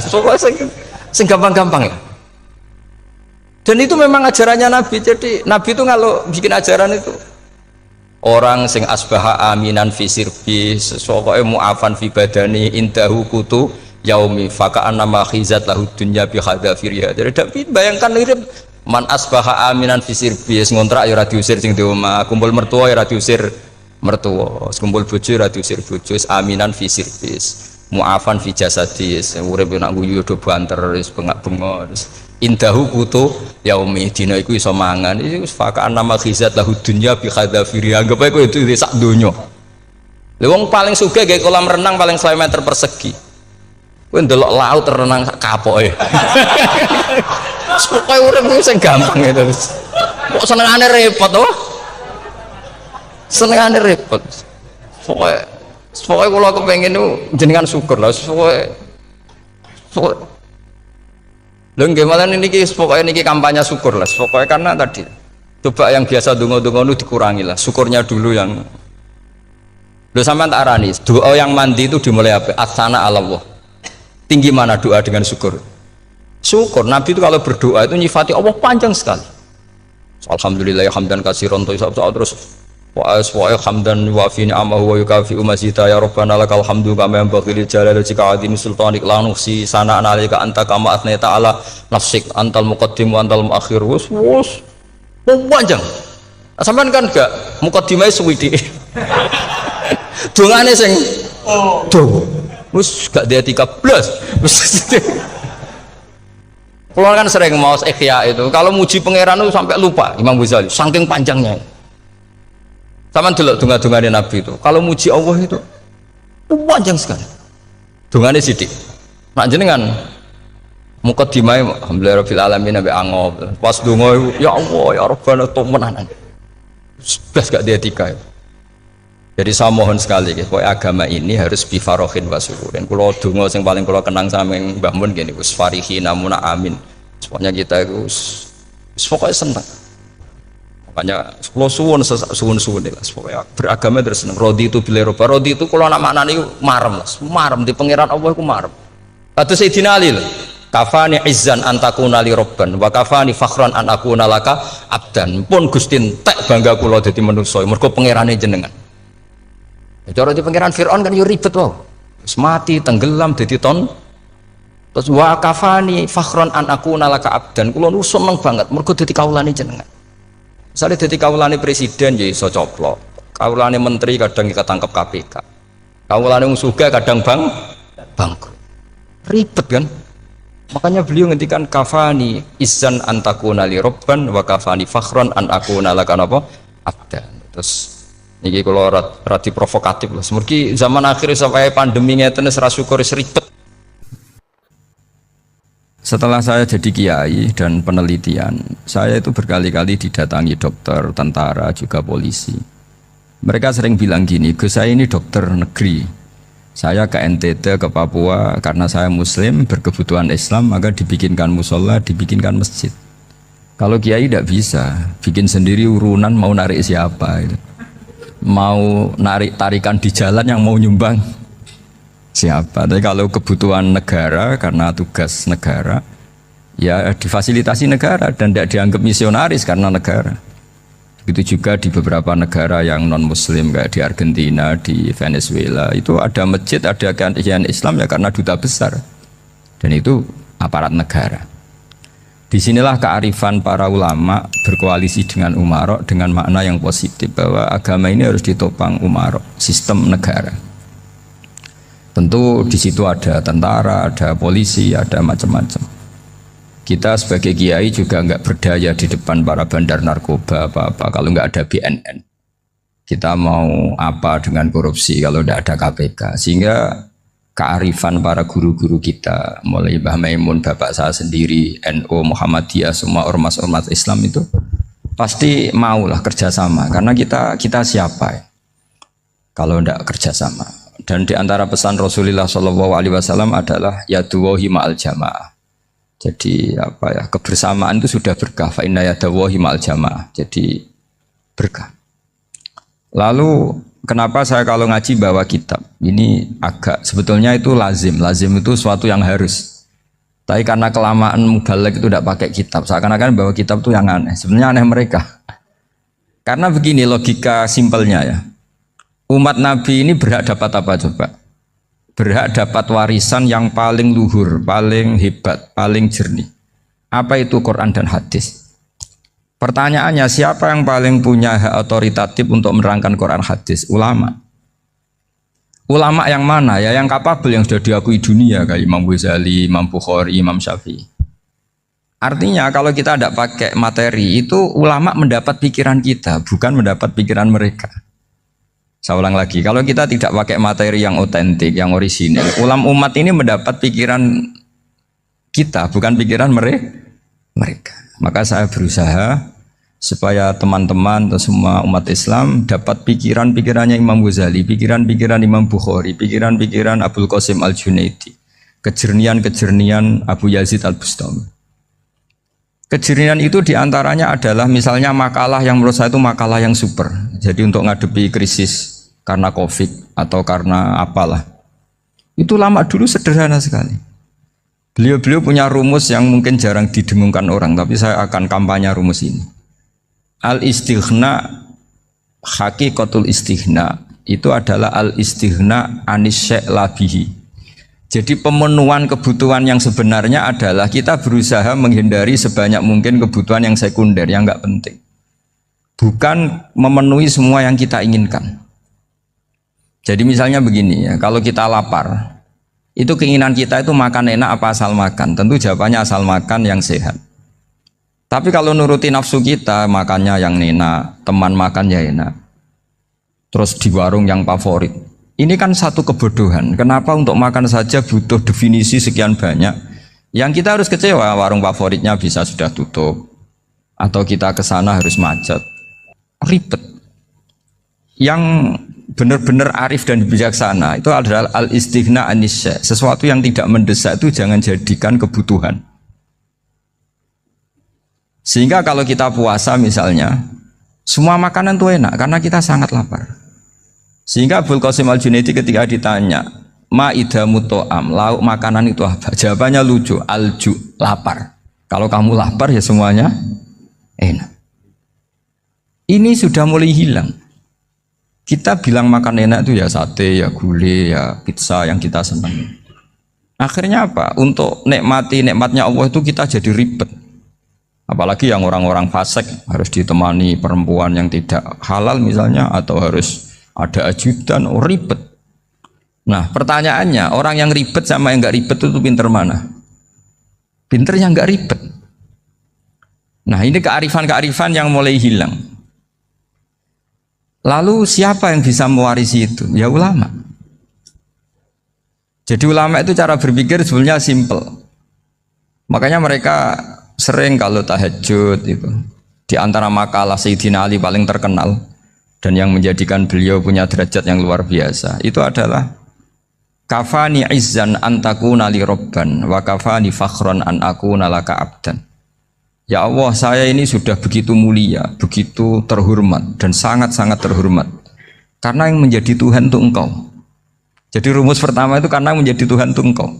sing gampang-gampang ya. Dan itu memang ajarannya Nabi. Jadi Nabi itu kalau bikin ajaran itu orang sing asbaha aminan fi sirbi sesuatu mu'afan fi badani indahu kutu yaumi faka'an nama khizat lahu dunya bi khadafiriya. Jadi Nabi bayangkan mirip man asbaha aminan fi sirbi ngontrak ya ora diusir sing di omah, kumpul mertua ya ora diusir mertua, kumpul bojo ora diusir bojo, aminan fi sirbis, mu'afan fi jasadis, urip nak guyu do banter wis bengak-bengok. Indahu kutu yaumi dina iku iso mangan. Iki wis fakaan nama khizat lahu dunya bi khadafiri. Anggap ae kowe itu sak donya. Lha wong paling sugih gawe kolam renang paling 100 meter persegi. Kowe ndelok laut renang sak kapoke. Pokoke urip sing gampang itu. Kok senengane repot to? Senengane repot. Pokoknya kalau kepengen itu jenengan syukur lah. Pokoknya lho gimana ini pokoknya ini kampanye syukur lah. Pokoknya karena tadi coba yang biasa dungo-dungo itu dikurangi lah. Syukurnya dulu yang lho sampean tak arani. Doa yang mandi itu dimulai apa? Asana Allah. Tinggi mana doa dengan syukur? Syukur. Nabi itu kalau berdoa itu nyifati Allah panjang sekali. Alhamdulillah hamdan katsiran terus wa hamdan wa fi ni'amahu wa yukafi mazida ya rabbana lakal hamdu kama yanbaghi li jalali wajhika azimi sultanik la nuhsi sana'an 'alaika anta kama athnayta 'ala nafsik antal muqaddim wa antal muakhir. Wus panjang. Sampean kan gak mukaddimah suwidi. Dongane sing dawa. Wis gak dia 13. Kalau kan sering mau ikhya itu, kalau muji pangeran itu sampai lupa Imam Ghazali, saking panjangnya. Sama dulu donga-dongane Nabi itu. Kalau muji Allah itu panjang sekali. Dongane sithik. Nak jenengan mukaddimah alhamdulillah rabbil alamin nabi angob. Pas donga ya Allah ya Rabbana temenan. Blas gak dia 3 itu. Jadi saya mohon sekali, agama ini harus bifarohin wa syukurin. Kalau donga yang paling kalau kenang sama Mbah Mun gini, us farihina muna amin. Pokoknya kita itu pokoknya senang. Makanya kalau suwun lah, pokoknya beragama terus senang. Rodi itu bila roba, rodi itu kalau anak maknanya marem lah, marem di pangeran Allah itu marem. Kata Sayyidina Ali lah, kafani izzan antakuna li robban, wa kafani fakhran an akuna laka abdan. Pun Gustin tek bangga kula dadi manusa, mergo pangerane jenengan. Cara di pangeran Fir'aun kan yo ribet wae. Wis mati, tenggelam dadi ton. Terus wa kafani fakhran an akuna laka abdan. Kula nu seneng banget mergo dadi kawulane jenengan. Misale dadi kawulane presiden ya iso coplok. Kawulane menteri kadang ketangkep KPK. Kawulane wong sugih kadang bangkrut. Ribet kan? Makanya beliau ngendikan kafani izzan antakuna li robban wa kafani fakhran an akuna laka napa abdan. Terus niki kalau rati provokatif lah. Semoga zaman akhir sampai pandemi ngeten ora syukur ribet. Setelah saya jadi kiai dan penelitian, saya itu berkali-kali didatangi dokter, tentara, juga polisi. Mereka sering bilang gini, Gus saya ini dokter negeri. Saya ke NTT, ke Papua, karena saya muslim, berkebutuhan Islam, maka dibikinkan musola, dibikinkan masjid. Kalau kiai tidak bisa, bikin sendiri urunan mau narik siapa itu. Mau narik tarikan di jalan yang mau nyumbang siapa. Tapi kalau kebutuhan negara karena tugas negara ya difasilitasi negara dan tidak dianggap misionaris karena negara. Begitu juga di beberapa negara yang non muslim kayak di Argentina, di Venezuela itu ada masjid, ada kajian Islam ya karena duta besar dan itu aparat negara. Disinilah kearifan para ulama berkoalisi dengan umarok dengan makna yang positif bahwa agama ini harus ditopang umarok, sistem negara. Tentu di situ ada tentara, ada polisi, ada macam-macam. Kita sebagai kiai juga nggak berdaya di depan para bandar narkoba apa-apa kalau nggak ada BNN. Kita mau apa dengan korupsi kalau tidak ada KPK? Sehingga kearifan para guru-guru kita, mulai Mbah Maimun, bapak saya sendiri, NU, Muhammadiyah, semua ormas-ormas Islam itu pasti maulah kerjasama. Karena kita siapa ya? Kalau tidak kerjasama. Dan di antara pesan Rasulullah SAW adalah yaduwahi ma'al jamaah. Jadi apa ya, kebersamaan itu sudah berkah. Fa inna yadawahi ma'al jamaah. Jadi berkah. Lalu kenapa saya kalau ngaji bawa kitab? Ini agak sebetulnya itu lazim. Lazim itu suatu yang harus. Tapi karena kelamaan mubalek itu tidak pakai kitab. Seakan-akan bawa kitab itu yang aneh. Sebenarnya aneh mereka. Karena begini logika simpelnya ya. Umat Nabi ini berhak dapat apa coba? Berhak dapat warisan yang paling luhur, paling hebat, paling jernih. Apa itu Quran dan hadis? Pertanyaannya, siapa yang paling punya hak otoritatif untuk menerangkan Quran hadis? Ulama. Ulama yang mana? Ya yang kapabel, yang sudah diakui dunia kayak Imam Ghazali, Imam Bukhari, Imam Syafi'i. Artinya kalau kita tidak pakai materi itu ulama mendapat pikiran kita, bukan mendapat pikiran mereka. Saya ulang lagi, kalau kita tidak pakai materi yang otentik, yang orisinil, umat ini mendapat pikiran kita, bukan pikiran mereka. Maka saya berusaha supaya teman-teman atau semua umat Islam dapat pikiran-pikirannya Imam Ghazali, pikiran-pikiran Imam Bukhari, pikiran-pikiran Abdul Qasim Al-Junaidi, kejernian-kejernian Abu Yazid Al-Bustami. Kejernian itu diantaranya adalah misalnya makalah yang menurut saya itu makalah yang super. Jadi untuk ngadepi krisis karena COVID atau karena apalah, itu lama dulu sederhana sekali. Beliau punya rumus yang mungkin jarang didengungkan orang, tapi saya akan kampanye rumus ini. Al-istighna hakikatul istighna itu adalah al-istighna anis syai' labihi. Jadi pemenuhan kebutuhan yang sebenarnya adalah kita berusaha menghindari sebanyak mungkin kebutuhan yang sekunder, yang enggak penting. Bukan memenuhi semua yang kita inginkan. Jadi misalnya begini ya, kalau kita lapar, itu keinginan kita itu makan enak apa asal makan? Tentu jawabannya asal makan yang sehat. Tapi kalau nuruti nafsu kita, makannya yang enak, teman makan ya enak, terus di warung yang favorit. Ini kan satu kebodohan. Kenapa untuk makan saja butuh definisi sekian banyak? Yang kita harus kecewa, warung favoritnya bisa sudah tutup, atau kita ke sana harus macet, ribet. Yang benar-benar arif dan bijaksana itu adalah al-istighna anisya. Sesuatu yang tidak mendesak itu jangan jadikan kebutuhan. Sehingga kalau kita puasa misalnya, semua makanan itu enak karena kita sangat lapar. Sehingga Abul Qasim Al-Junaidi ketika ditanya, ma'idamu to'am, lauk makanan itu apa? Jawabannya lucu, alju, lapar. Kalau kamu lapar ya semuanya enak. Ini sudah mulai hilang. Kita bilang makan enak itu ya sate, ya gulai, ya pizza yang kita senang. Akhirnya apa? Untuk nikmati nikmatnya Allah itu kita jadi ribet. Apalagi yang orang-orang fasik harus ditemani perempuan yang tidak halal misalnya, atau harus ada ajudan, ribet. Nah pertanyaannya, orang yang ribet sama yang nggak ribet itu pinter mana? Pinter yang nggak ribet. Nah ini kearifan-kearifan yang mulai hilang. Lalu siapa yang bisa mewarisi itu? Ya ulama. Jadi ulama itu cara berpikir sebenarnya simple. Makanya mereka sering kalau tahajud itu, di antara makalah Sayyidina Ali paling terkenal dan yang menjadikan beliau punya derajat yang luar biasa itu adalah kafani izzan antakuna li robban wa kafani fakhron an akuna laka abdan. Ya Allah, saya ini sudah begitu mulia, begitu terhormat dan sangat-sangat terhormat karena yang menjadi Tuhan itu Engkau. Jadi rumus pertama itu karena menjadi Tuhan itu Engkau.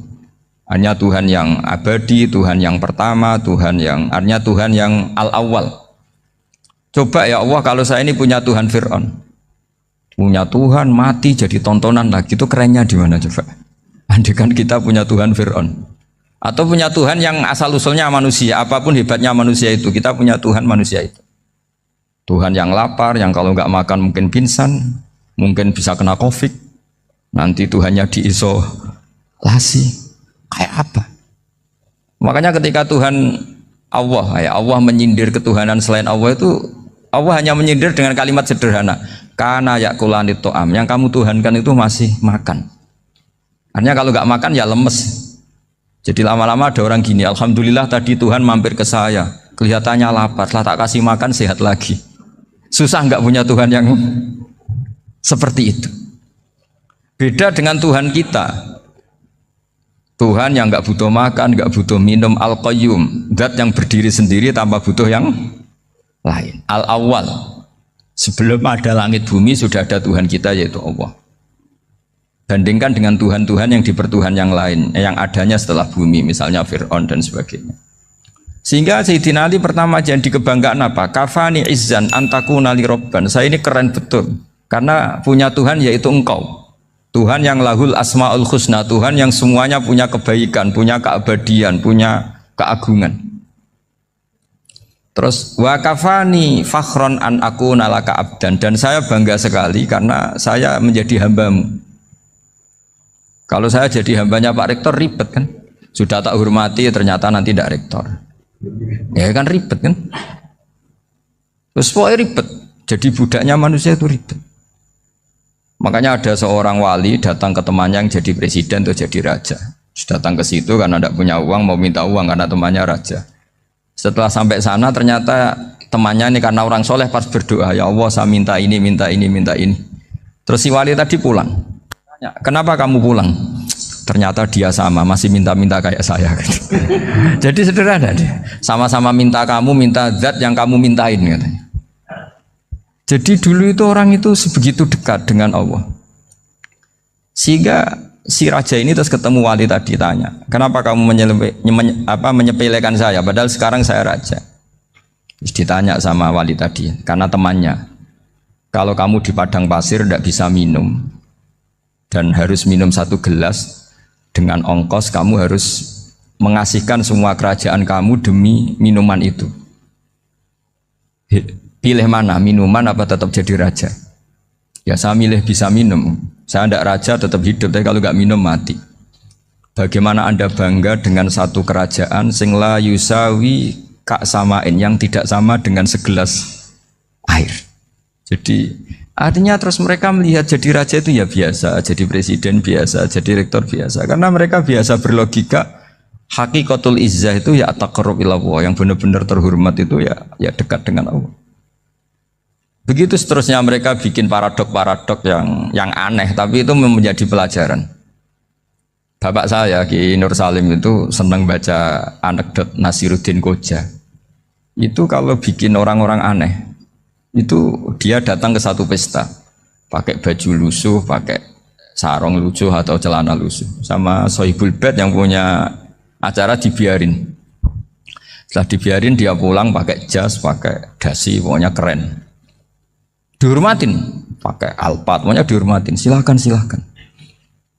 Hanya Tuhan yang abadi, Tuhan yang pertama, hanya Tuhan yang al-awwal. Coba ya Allah, kalau saya ini punya Tuhan Fir'aun, punya Tuhan mati jadi tontonan lagi, itu kerennya di mana coba? Andaikan kita punya Tuhan Fir'aun, atau punya Tuhan yang asal usulnya manusia, apapun hebatnya manusia itu, kita punya Tuhan manusia itu. Tuhan yang lapar, yang kalau nggak makan mungkin pingsan, mungkin bisa kena COVID, nanti Tuhannya diisolasi. Kayak apa? Makanya ketika Tuhan Allah, ya Allah menyindir ketuhanan selain Allah itu, Allah hanya menyindir dengan kalimat sederhana, kana yakulani to'am, yang kamu tuhankan itu masih makan. Artinya kalau nggak makan ya lemes. Jadi lama-lama ada orang gini, alhamdulillah tadi Tuhan mampir ke saya, kelihatannya lapar, setelah tak kasih makan sehat lagi. Susah nggak punya Tuhan yang seperti itu. Beda dengan Tuhan kita. Tuhan yang nggak butuh makan, nggak butuh minum, al-qayyum, zat yang berdiri sendiri tanpa butuh yang lain, al-awwal. Sebelum ada langit bumi sudah ada Tuhan kita yaitu Allah. Bandingkan dengan Tuhan-Tuhan yang dipertuhan yang lain, yang adanya setelah bumi, misalnya Fir'aun dan sebagainya. Sehingga Sayyidina Ali pertama jadi kebanggaan apa? Kafani izzan antakuna li robban. Saya ini keren betul karena punya Tuhan yaitu Engkau. Tuhan yang lahul asma'ul husna, Tuhan yang semuanya punya kebaikan, punya keabadian, punya keagungan. Terus wa kafani fakhron an akuna laka abdan, dan saya bangga sekali karena saya menjadi hambamu. Kalau saya jadi hambanya Pak Rektor ribet kan? Sudah tak hormati ternyata nanti tidak rektor. Ya kan ribet kan? Terus pokoknya ribet. Jadi budaknya manusia itu ribet. Makanya ada seorang wali datang ke temannya yang jadi presiden atau jadi raja. Datang ke situ karena tidak punya uang, mau minta uang karena temannya raja. Setelah sampai sana ternyata temannya ini karena orang soleh pas berdoa, ya Allah saya minta ini, minta ini, minta ini. Terus si wali tadi pulang. Tanya, kenapa kamu pulang? Ternyata dia sama, masih minta-minta kayak saya. Jadi sederhana dia. Sama-sama minta kamu, minta zat yang kamu mintain katanya. Jadi dulu itu orang itu sebegitu dekat dengan Allah. Sehingga si raja ini terus ketemu wali tadi tanya, kenapa kamu menyepelekan saya padahal sekarang saya raja. Terus ditanya sama wali tadi, karena temannya, Kalau kamu di padang pasir tidak bisa minum dan harus minum 1 gelas, dengan ongkos kamu harus mengasihkan semua kerajaan kamu demi minuman itu. Pilih mana, minuman apa tetap jadi raja? Ya saya milih bisa minum. Saya tidak raja tetap hidup, tapi kalau nggak minum mati. Bagaimana Anda bangga dengan satu kerajaan sing la yusawi kak samain, yang tidak sama dengan segelas air. Jadi artinya terus mereka melihat jadi raja itu ya biasa, jadi presiden biasa, jadi rektor biasa. Karena mereka biasa berlogika hakikatul izzah itu ya taqarrub ila Allah, yang benar-benar terhormat itu ya dekat dengan Allah. Begitu seterusnya mereka bikin paradok-paradok yang aneh, tapi itu menjadi pelajaran. Bapak saya Ki Nur Salim itu senang baca anekdot Nasiruddin Koja. Itu kalau bikin orang-orang aneh, itu dia datang ke satu pesta pakai baju lusuh, pakai sarung lusuh atau celana lusuh, sama Sohibul Bait yang punya acara dibiarin. Setelah dibiarin dia pulang pakai jas, pakai dasi, pokoknya keren. Dihormatin, pakai alpat, pokoknya dihormatin. Silahkan.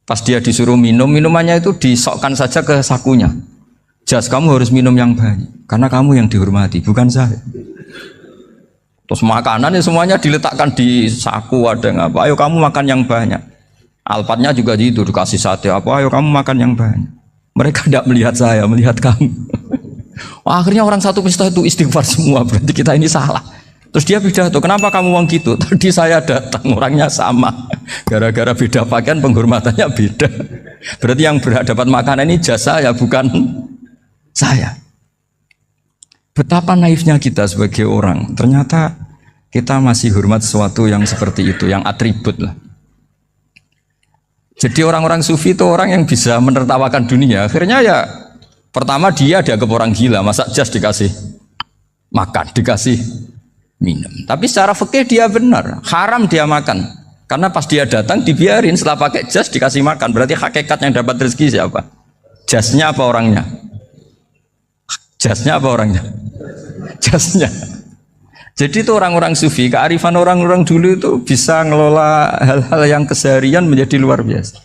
Pas dia disuruh minum, minumannya itu disokkan saja ke sakunya. Jas, kamu harus minum yang banyak karena kamu yang dihormati, bukan saya. Terus makanan ya semuanya diletakkan di saku, ada yang apa, ayo kamu makan yang banyak. Alpatnya juga gitu, dikasih sate apa, ayo kamu makan yang banyak. Mereka tidak melihat saya, melihat kamu. Wah, akhirnya orang satu pesta itu istighfar semua, berarti kita ini salah. Terus dia pidato, kenapa kamu ngomong gitu? Tadi saya datang, orangnya sama. Gara-gara beda pakaian, penghormatannya beda. Berarti yang berhak dapat makanan ini jasa ya, bukan saya. Betapa naifnya kita sebagai orang. Ternyata kita masih hormat sesuatu yang seperti itu, yang atribut lah. Jadi orang-orang sufi itu orang yang bisa menertawakan dunia. Akhirnya ya pertama dia dianggap orang gila, masa jas dikasih makan, dikasih minum. Tapi secara fikih dia benar, haram dia makan. Karena pas dia datang dibiarin, setelah pakai jas dikasih makan. Berarti hakikat yang dapat rezeki siapa? Jasnya apa orangnya? Jasnya apa orangnya? Jasnya. Jadi itu orang-orang sufi, kearifan orang-orang dulu itu bisa ngelola hal-hal yang keseharian menjadi luar biasa.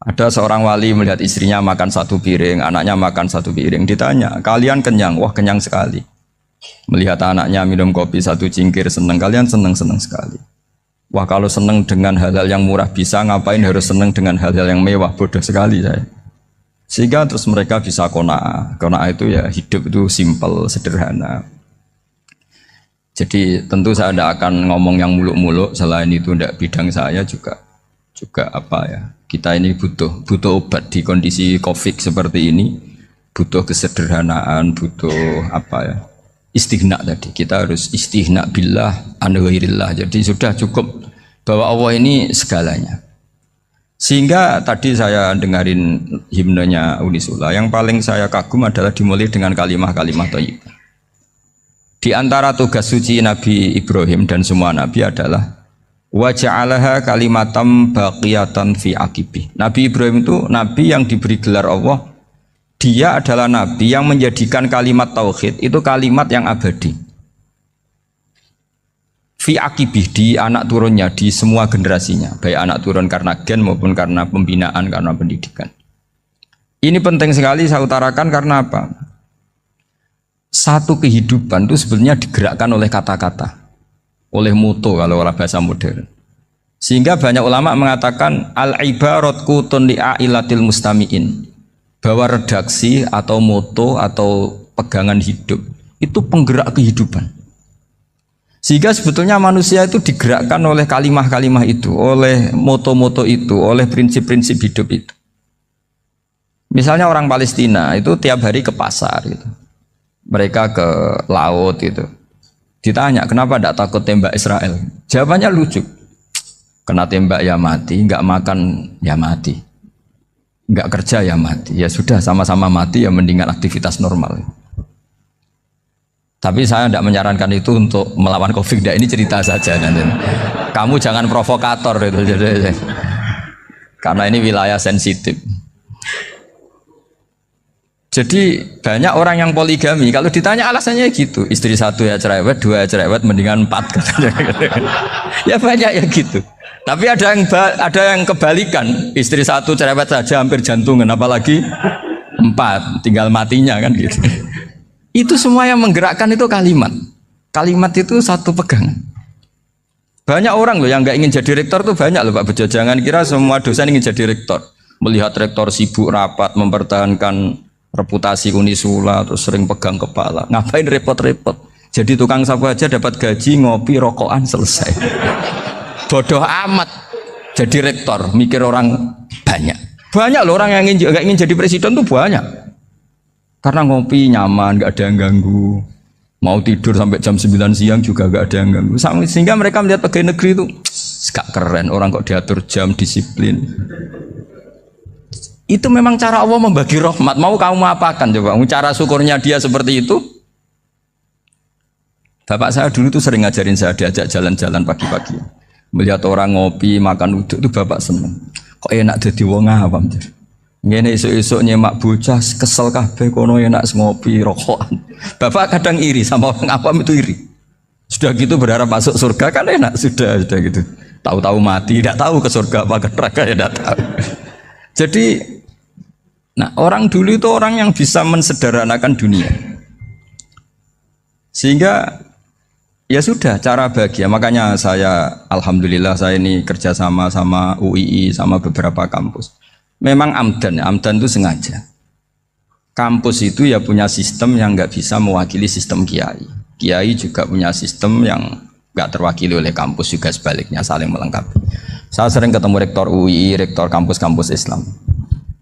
Ada seorang wali melihat istrinya makan 1 piring, anaknya makan 1 piring. Ditanya, kalian kenyang? Wah, kenyang sekali. Melihat anaknya minum kopi 1 cingkir, senang. Kalian senang sekali. Wah, kalau senang dengan hal-hal yang murah bisa, ngapain harus senang dengan hal-hal yang mewah? Bodoh sekali saya. Sehingga terus mereka bisa qanaah. Qanaah itu ya hidup itu simpel, sederhana. Jadi tentu saya tidak akan ngomong yang muluk-muluk, selain itu tidak bidang saya juga apa ya. Kita ini butuh obat di kondisi Covid seperti ini, butuh kesederhanaan, butuh apa ya? Istighna tadi. Kita harus istighna billah an ghairillah. Jadi sudah cukup bahwa Allah ini segalanya. Sehingga tadi saya dengarin himnenya Unisula, yang paling saya kagum adalah dimulai dengan kalimat-kalimat thayyibah. Di antara tugas suci Nabi Ibrahim dan semua Nabi adalah wa ja'alaha kalimatam baqiyatan fi aqibi. Nabi Ibrahim itu Nabi yang diberi gelar Allah. Dia adalah Nabi yang menjadikan kalimat tauhid itu kalimat yang abadi. Fi akibih, di anak turunnya, di semua generasinya, baik anak turun karena gen maupun karena pembinaan, karena pendidikan. Ini penting sekali saya utarakan karena apa? Satu kehidupan itu sebenarnya digerakkan oleh kata-kata, oleh moto kalau orang bahasa modern. Sehingga banyak ulama mengatakan al-ibarat kutun li'ailatil mustami'in, bahwa redaksi atau moto atau pegangan hidup itu penggerak kehidupan. Sehingga sebetulnya manusia itu digerakkan oleh kalimah-kalimah itu, oleh moto-moto itu, oleh prinsip-prinsip hidup itu. Misalnya orang Palestina itu tiap hari ke pasar gitu. Mereka ke laut gitu. Ditanya, kenapa tidak takut tembak Israel? Jawabannya lucu. Kena tembak ya mati, enggak makan ya mati. Enggak kerja ya mati. Ya sudah, sama-sama mati ya mendingan aktivitas normal. Tapi saya tidak menyarankan itu untuk melawan Covid. Ini cerita saja nanti. Kamu jangan provokator itu. Karena ini wilayah sensitif. Jadi banyak orang yang poligami, kalau ditanya alasannya gitu, istri satu ya cerewet, dua ya cerewet, mendingan empat katanya. Ya banyak ya gitu. Tapi ada yang kebalikan, istri satu cerewet saja hampir jantungan, apalagi empat, tinggal matinya kan gitu. Itu semua yang menggerakkan itu kalimat. Kalimat itu satu pegangan. Banyak orang loh yang nggak ingin jadi rektor tuh banyak loh Pak Bejo. Jangan kira semua dosen ingin jadi rektor. Melihat rektor sibuk rapat, mempertahankan reputasi Unisula, terus sering pegang kepala. Ngapain repot-repot? Jadi tukang sapu aja dapat gaji, ngopi, rokokan, selesai. Bodoh amat jadi rektor, mikir orang banyak. Banyak loh orang yang nggak ingin jadi presiden tuh banyak. Karena ngopi nyaman, nggak ada yang ganggu. Mau tidur sampai jam 9 siang juga nggak ada yang ganggu. Sehingga mereka melihat pegawai negeri itu gak keren, orang kok diatur jam, disiplin. Itu memang cara Allah membagi rahmat. Mau kamu apakan coba? Cara syukurnya dia seperti itu. Bapak saya dulu tuh sering ngajarin saya, diajak jalan-jalan pagi-pagi. Melihat orang ngopi, makan uduk itu bapak seneng. Kok enak jadi wong awam. Ngene esuk-esuk nyemak bocah kesel kabeh kono enak ngopi rokokan. Bapak kadang iri sama orang awam itu iri. Sudah gitu berharap masuk surga kan enak sudah gitu. Tahu-tahu mati, tidak tahu ke surga apa ke neraka ya tidak tahu. Jadi, nah orang dulu itu orang yang bisa mensederhanakan dunia, sehingga ya sudah cara bahagia. Makanya saya, alhamdulillah saya ini kerjasama sama UII sama beberapa kampus. Memang amdan itu sengaja. Kampus itu ya punya sistem yang nggak bisa mewakili sistem kiai. Kiai juga punya sistem yang nggak terwakili oleh kampus juga sebaliknya, saling melengkapi. Saya sering ketemu rektor UII, rektor kampus-kampus Islam.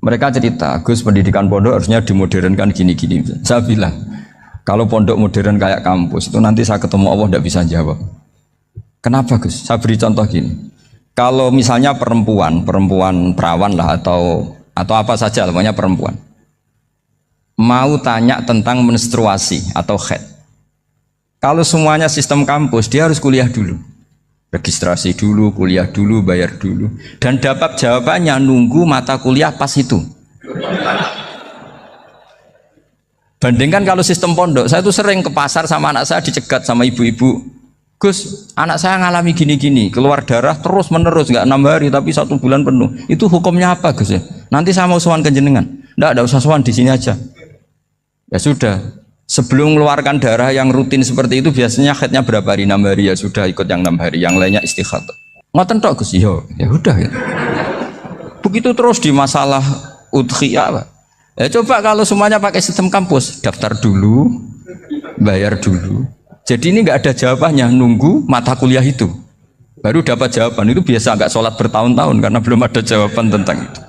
Mereka cerita, Gus pendidikan pondok harusnya dimodernkan gini-gini. Saya bilang, kalau pondok modern kayak kampus itu nanti saya ketemu Allah tidak bisa jawab. Kenapa Gus? Saya beri contoh gini. Kalau misalnya perempuan perawan lah atau apa saja, namanya perempuan, mau tanya tentang menstruasi atau haid. Kalau semuanya sistem kampus, dia harus kuliah dulu. Registrasi dulu, kuliah dulu, bayar dulu. Dan dapat jawabannya nunggu mata kuliah pas itu. Bandingkan kalau sistem pondok, saya tuh sering ke pasar sama anak saya dicegat sama ibu-ibu. Gus, anak saya ngalami gini-gini, keluar darah terus menerus, nggak 6 hari tapi 1 bulan penuh. Itu hukumnya apa Gus ya? Nanti saya mau sowan ke jenengan. Nggak usah sowan di sini aja. Ya sudah. Sebelum mengeluarkan darah yang rutin seperti itu biasanya haidnya berapa hari? 6 hari ya sudah ikut yang 6 hari, yang lainnya istighatsah. Ngoten tok Gus, ya udah ya. Begitu terus di masalah udhiyah. Ya coba kalau semuanya pakai sistem kampus, daftar dulu, bayar dulu. Jadi ini nggak ada jawabannya, nunggu mata kuliah itu. Baru dapat jawaban. Itu biasa nggak sholat bertahun-tahun karena belum ada jawaban tentang itu.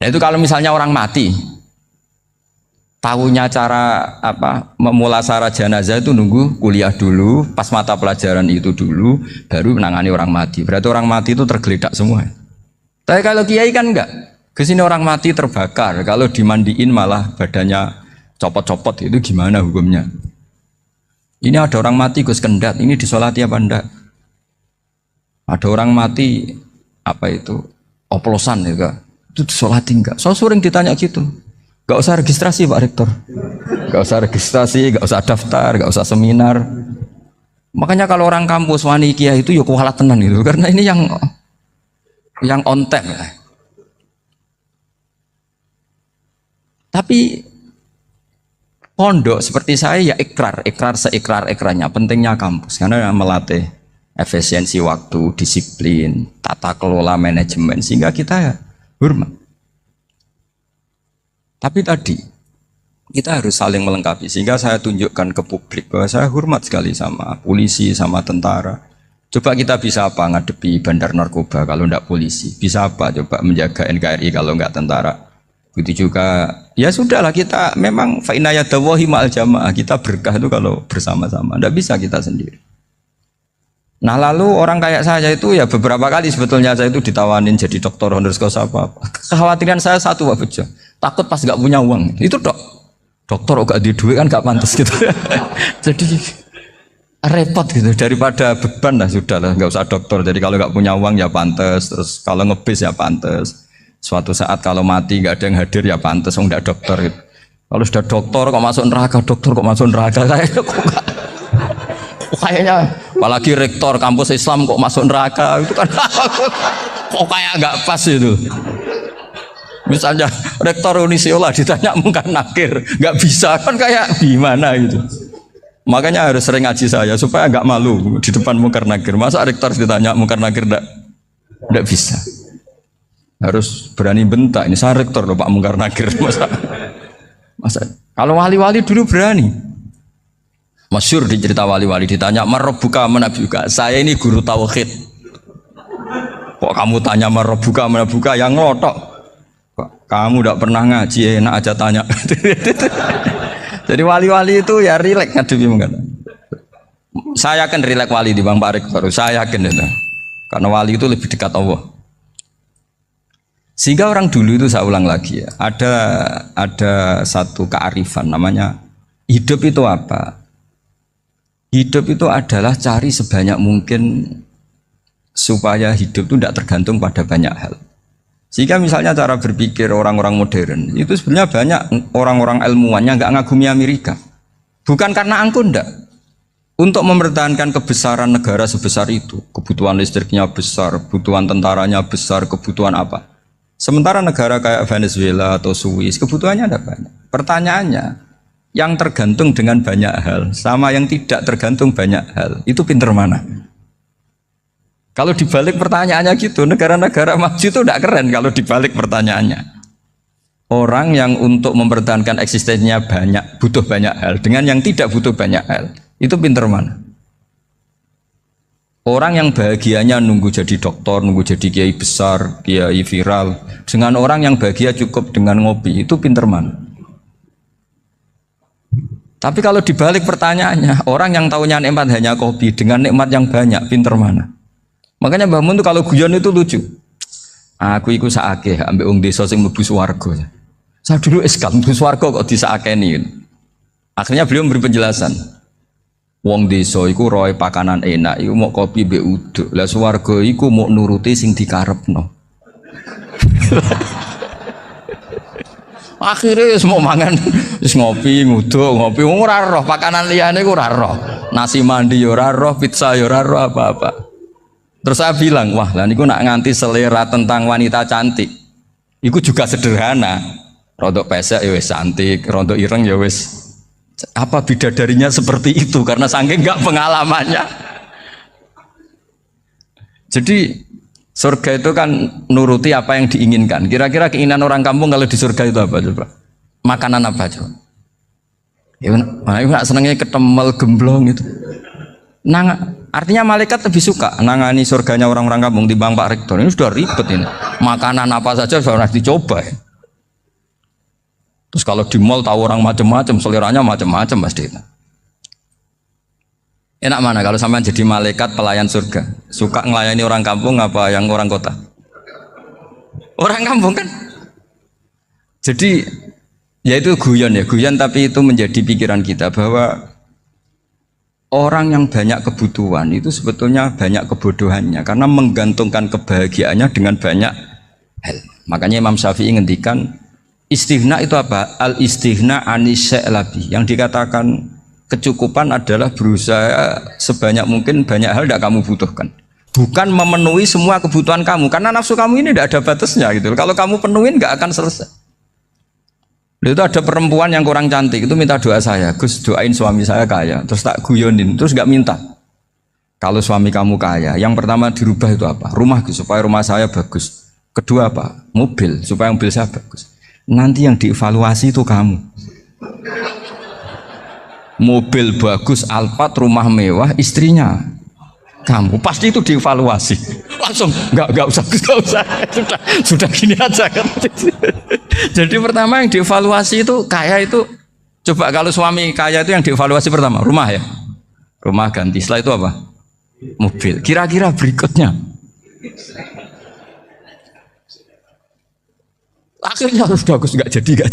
Nah itu kalau misalnya orang mati, tahunya cara apa memulasara jenazah itu nunggu kuliah dulu, pas mata pelajaran itu dulu, baru menangani orang mati. Berarti orang mati itu tergeledak semua. Tapi kalau kiai kan enggak. Kesini orang mati terbakar, kalau dimandiin malah badannya copot-copot, itu gimana hukumnya? Ini ada orang mati Gus Kendat, ini disolati apa enggak? Ada orang mati apa itu oplosan ya, itu disolati enggak? So sering ditanya gitu. Gak usah registrasi Pak Rektor, gak usah registrasi, gak usah daftar, gak usah seminar. Makanya kalau orang kampus wani kiai itu yuk kualat tenan gitu, karena ini yang on time. Tapi pondok seperti saya ya ikrar seikrar-ikrarnya pentingnya kampus karena melatih efisiensi waktu, disiplin, tata kelola manajemen sehingga kita ya hormat. Tapi tadi kita harus saling melengkapi sehingga saya tunjukkan ke publik bahwa saya hormat sekali sama polisi, sama tentara. Coba kita bisa apa ngadepi bandar narkoba kalau enggak polisi? Bisa apa coba menjaga NKRI kalau enggak tentara? Begitu juga ya sudahlah kita memang fa inna yadallahi ma'al jamaah, kita berkah itu kalau bersama-sama, enggak bisa kita sendiri. Nah lalu orang kayak saya itu ya beberapa kali sebetulnya saya itu ditawanin jadi dokter honoris causa apa. Kekhawatiran saya satu Pak Bejo, takut pas enggak punya uang. Itu dokter enggak di duit kan enggak pantas gitu. Jadi repot gitu, daripada beban lah sudah lah enggak usah dokter. Jadi kalau enggak punya uang ya pantas, terus kalau ngebis ya pantas. Suatu saat kalau mati nggak ada yang hadir ya pantas, enggak dokter gitu. Kalau sudah doktor kok masuk neraka, dokter kok masuk neraka kayaknya apalagi rektor kampus Islam kok masuk neraka itu kan kok kayak nggak pas itu. Misalnya rektor Unisiola ditanya mungkar nakir nggak bisa kan kayak gimana gitu. Makanya harus sering ngaji saya supaya nggak malu di depan mungkar nakir. Masa rektor ditanya mungkar nakir nggak bisa. Harus berani bentak. Ini saya rektor loh Pak mungkar nakir. Masa kalau wali-wali dulu berani. Masyhur di cerita wali-wali ditanya marabbuka manabuka. Saya ini guru tauhid. Kok kamu tanya marabbuka manabuka yang ngelotok. Kamu tidak pernah ngaji enak aja tanya. Jadi wali-wali itu ya rileks ngadepi mungkin. Saya yakin rileks wali di Bang Pak Rektor. Saya yakin itu. Karena wali itu lebih dekat Allah. Sehingga orang dulu itu saya ulang lagi ya. Ada satu kearifan namanya hidup itu apa? Hidup itu adalah cari sebanyak mungkin supaya hidup itu tidak tergantung pada banyak hal. Sehingga misalnya cara berpikir orang-orang modern itu sebenarnya banyak orang-orang ilmuwannya nggak ngagumi Amerika. Bukan karena angkuh ndak. Untuk mempertahankan kebesaran negara sebesar itu, kebutuhan listriknya besar, kebutuhan tentaranya besar, kebutuhan apa. Sementara negara kayak Venezuela atau Swiss kebutuhannya ada banyak. Pertanyaannya, yang tergantung dengan banyak hal sama yang tidak tergantung banyak hal itu pinter mana? Kalau dibalik pertanyaannya gitu, negara-negara maju itu tidak keren kalau dibalik pertanyaannya. Orang yang untuk mempertahankan eksistensinya banyak, butuh banyak hal, dengan yang tidak butuh banyak hal, itu pinter mana? Orang yang bahagianya nunggu jadi dokter, nunggu jadi kiai besar, kiai viral, dengan orang yang bahagia cukup dengan ngopi, itu pinter mana? Tapi kalau dibalik pertanyaannya, orang yang tahunya nikmat hanya kopi, dengan nikmat yang banyak, pinter mana? Makanya Mbah Mun tuh kalau guyon itu lucu. Aku iku saake ambek wong desa sing mlebu swarga. Saya dulu eskal mlebu swarga kok disakeni. Akhirnya beliau memberi penjelasan. Wong desa iku roe pakanan enak, iku mau kopi mbek uduk. Lah swarga iku mau nuruti sing dikarepno. Akhirnya semua mangan wis ngopi, nguduk, ngopi ora roh pakanan liyane iku ora roh. Nasi mandi yo ora roh, pizza yo ora roh apa-apa. Terus saya bilang, wah lah niku nak nganti selera tentang wanita cantik. Iku juga sederhana. Rontok pesek ya wis cantik, rontok ireng ya wis. Apa bidadarinya seperti itu karena saking enggak pengalamannya. Jadi surga itu kan nuruti apa yang diinginkan. Kira-kira keinginan orang kampung kalau di surga itu apa coba? Makanan apa coba? Ya, nah, senengnya ketemel gemblong gitu. Artinya malaikat lebih suka nangani surganya orang-orang kampung di Bang Pak Rektor. Ini sudah ribet ini. Makanan apa saja sudah dicoba ya. Terus kalau di mall tahu orang macam-macam, seleranya macam-macam pasti. Enak mana kalau sampai jadi malaikat pelayan surga? Suka ngelayani orang kampung apa yang orang kota? Orang kampung kan. Jadi ya itu guyon ya, guyon tapi itu menjadi pikiran kita bahwa orang yang banyak kebutuhan itu sebetulnya banyak kebodohannya karena menggantungkan kebahagiaannya dengan banyak hal. Makanya Imam Syafi'i ngendikan istighna itu apa? Al istighna anisya'i. Yang dikatakan kecukupan adalah berusaha sebanyak mungkin banyak hal tidak kamu butuhkan. Bukan memenuhi semua kebutuhan kamu karena nafsu kamu ini tidak ada batasnya gitu. Kalau kamu penuhin nggak akan selesai. Itu ada perempuan yang kurang cantik itu minta doa saya, Gus doain suami saya kaya, terus tak guyonin, terus nggak minta. Kalau suami kamu kaya, yang pertama dirubah itu apa? Rumah Gus, supaya rumah saya bagus. Kedua apa? Mobil, supaya mobil saya bagus. Nanti yang dievaluasi itu kamu. Mobil bagus, Alphard, rumah mewah, istrinya kamu pasti itu dievaluasi. Langsung nggak usah sudah gini aja kan. Jadi pertama yang dievaluasi itu kaya itu coba kalau suami kaya itu yang dievaluasi pertama rumah ya, rumah ganti. Setelah itu apa? Mobil. Kira-kira berikutnya akhirnya harus bagus nggak jadi.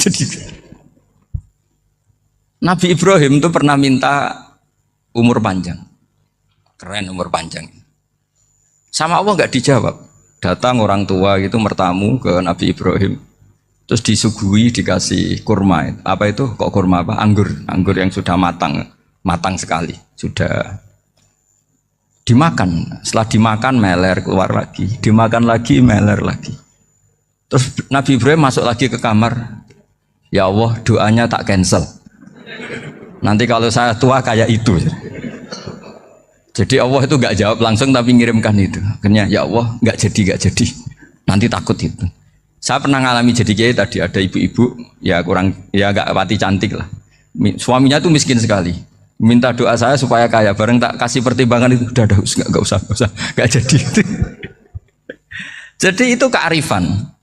Nabi Ibrahim itu pernah minta umur panjang. Keren umur panjang. Sama Allah nggak dijawab. Datang orang tua itu mertamu ke Nabi Ibrahim. Terus disuguhi dikasih kurma. Apa itu? Kok kurma apa? Anggur yang sudah matang sekali. Sudah dimakan. Setelah dimakan meler keluar lagi, dimakan lagi meler lagi. Terus Nabi Ibrahim masuk lagi ke kamar. Ya Allah, doanya tak cancel. Nanti kalau saya tua kayak itu. Jadi Allah itu nggak jawab langsung tapi ngirimkan itu. Akhirnya ya Allah nggak jadi. Nanti takut itu. Saya pernah ngalami jadi kiai tadi, ada ibu-ibu ya nggak pati cantik lah. Suaminya tuh miskin sekali. Minta doa saya supaya kaya. Bareng tak kasih pertimbangan itu udah nggak usah nggak jadi. Jadi itu kearifan.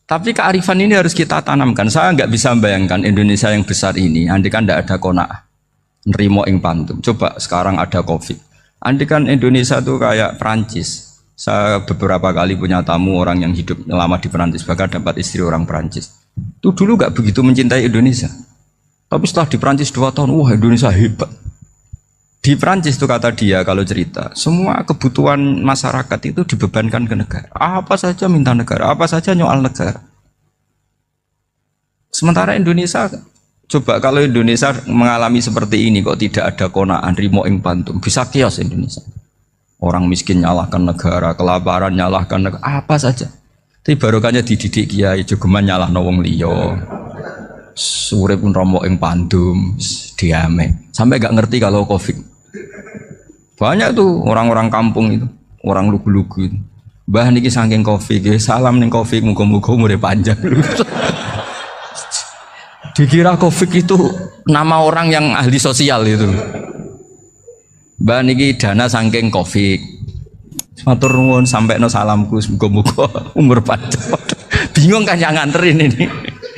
Tapi kearifan ini harus kita tanamkan. Saya nggak bisa membayangkan Indonesia yang besar ini. Andai kan tidak ada qanaah, nerimo ing pantum. Coba sekarang ada COVID. Andai kan Indonesia tuh kayak Perancis. Saya beberapa kali punya tamu orang yang hidup lama di Perancis, bahkan dapat istri orang Perancis. Itu dulu nggak begitu mencintai Indonesia. Tapi setelah di Perancis 2 tahun, wah Indonesia hebat. Di Perancis itu kata dia kalau cerita, semua kebutuhan masyarakat itu dibebankan ke negara. Apa saja minta negara, apa saja nyoal negara. Sementara Indonesia, coba kalau Indonesia mengalami seperti ini kok tidak ada qanaah rimo ing pantum, bisa kios Indonesia. Orang miskin nyalahkan negara, kelaparan nyalahkan negara, apa saja. Tapi barokahnya dididik kiai, jogeman nyalahno wong liya. Urip pun romo ing pandum, diame. Sampai gak ngerti kalau Covid. Banyak tuh orang-orang kampung itu, orang lugu-lugu itu. Mbah niki saking Covid, salam ning Covid, muga-muga umure panjang. Dikira Covid itu nama orang yang ahli sosial itu. Mbak niki dana saking Covid. Matur nuwun sampekno salamku muga-muga umur panjang. Bingung kan yang nganterin ini.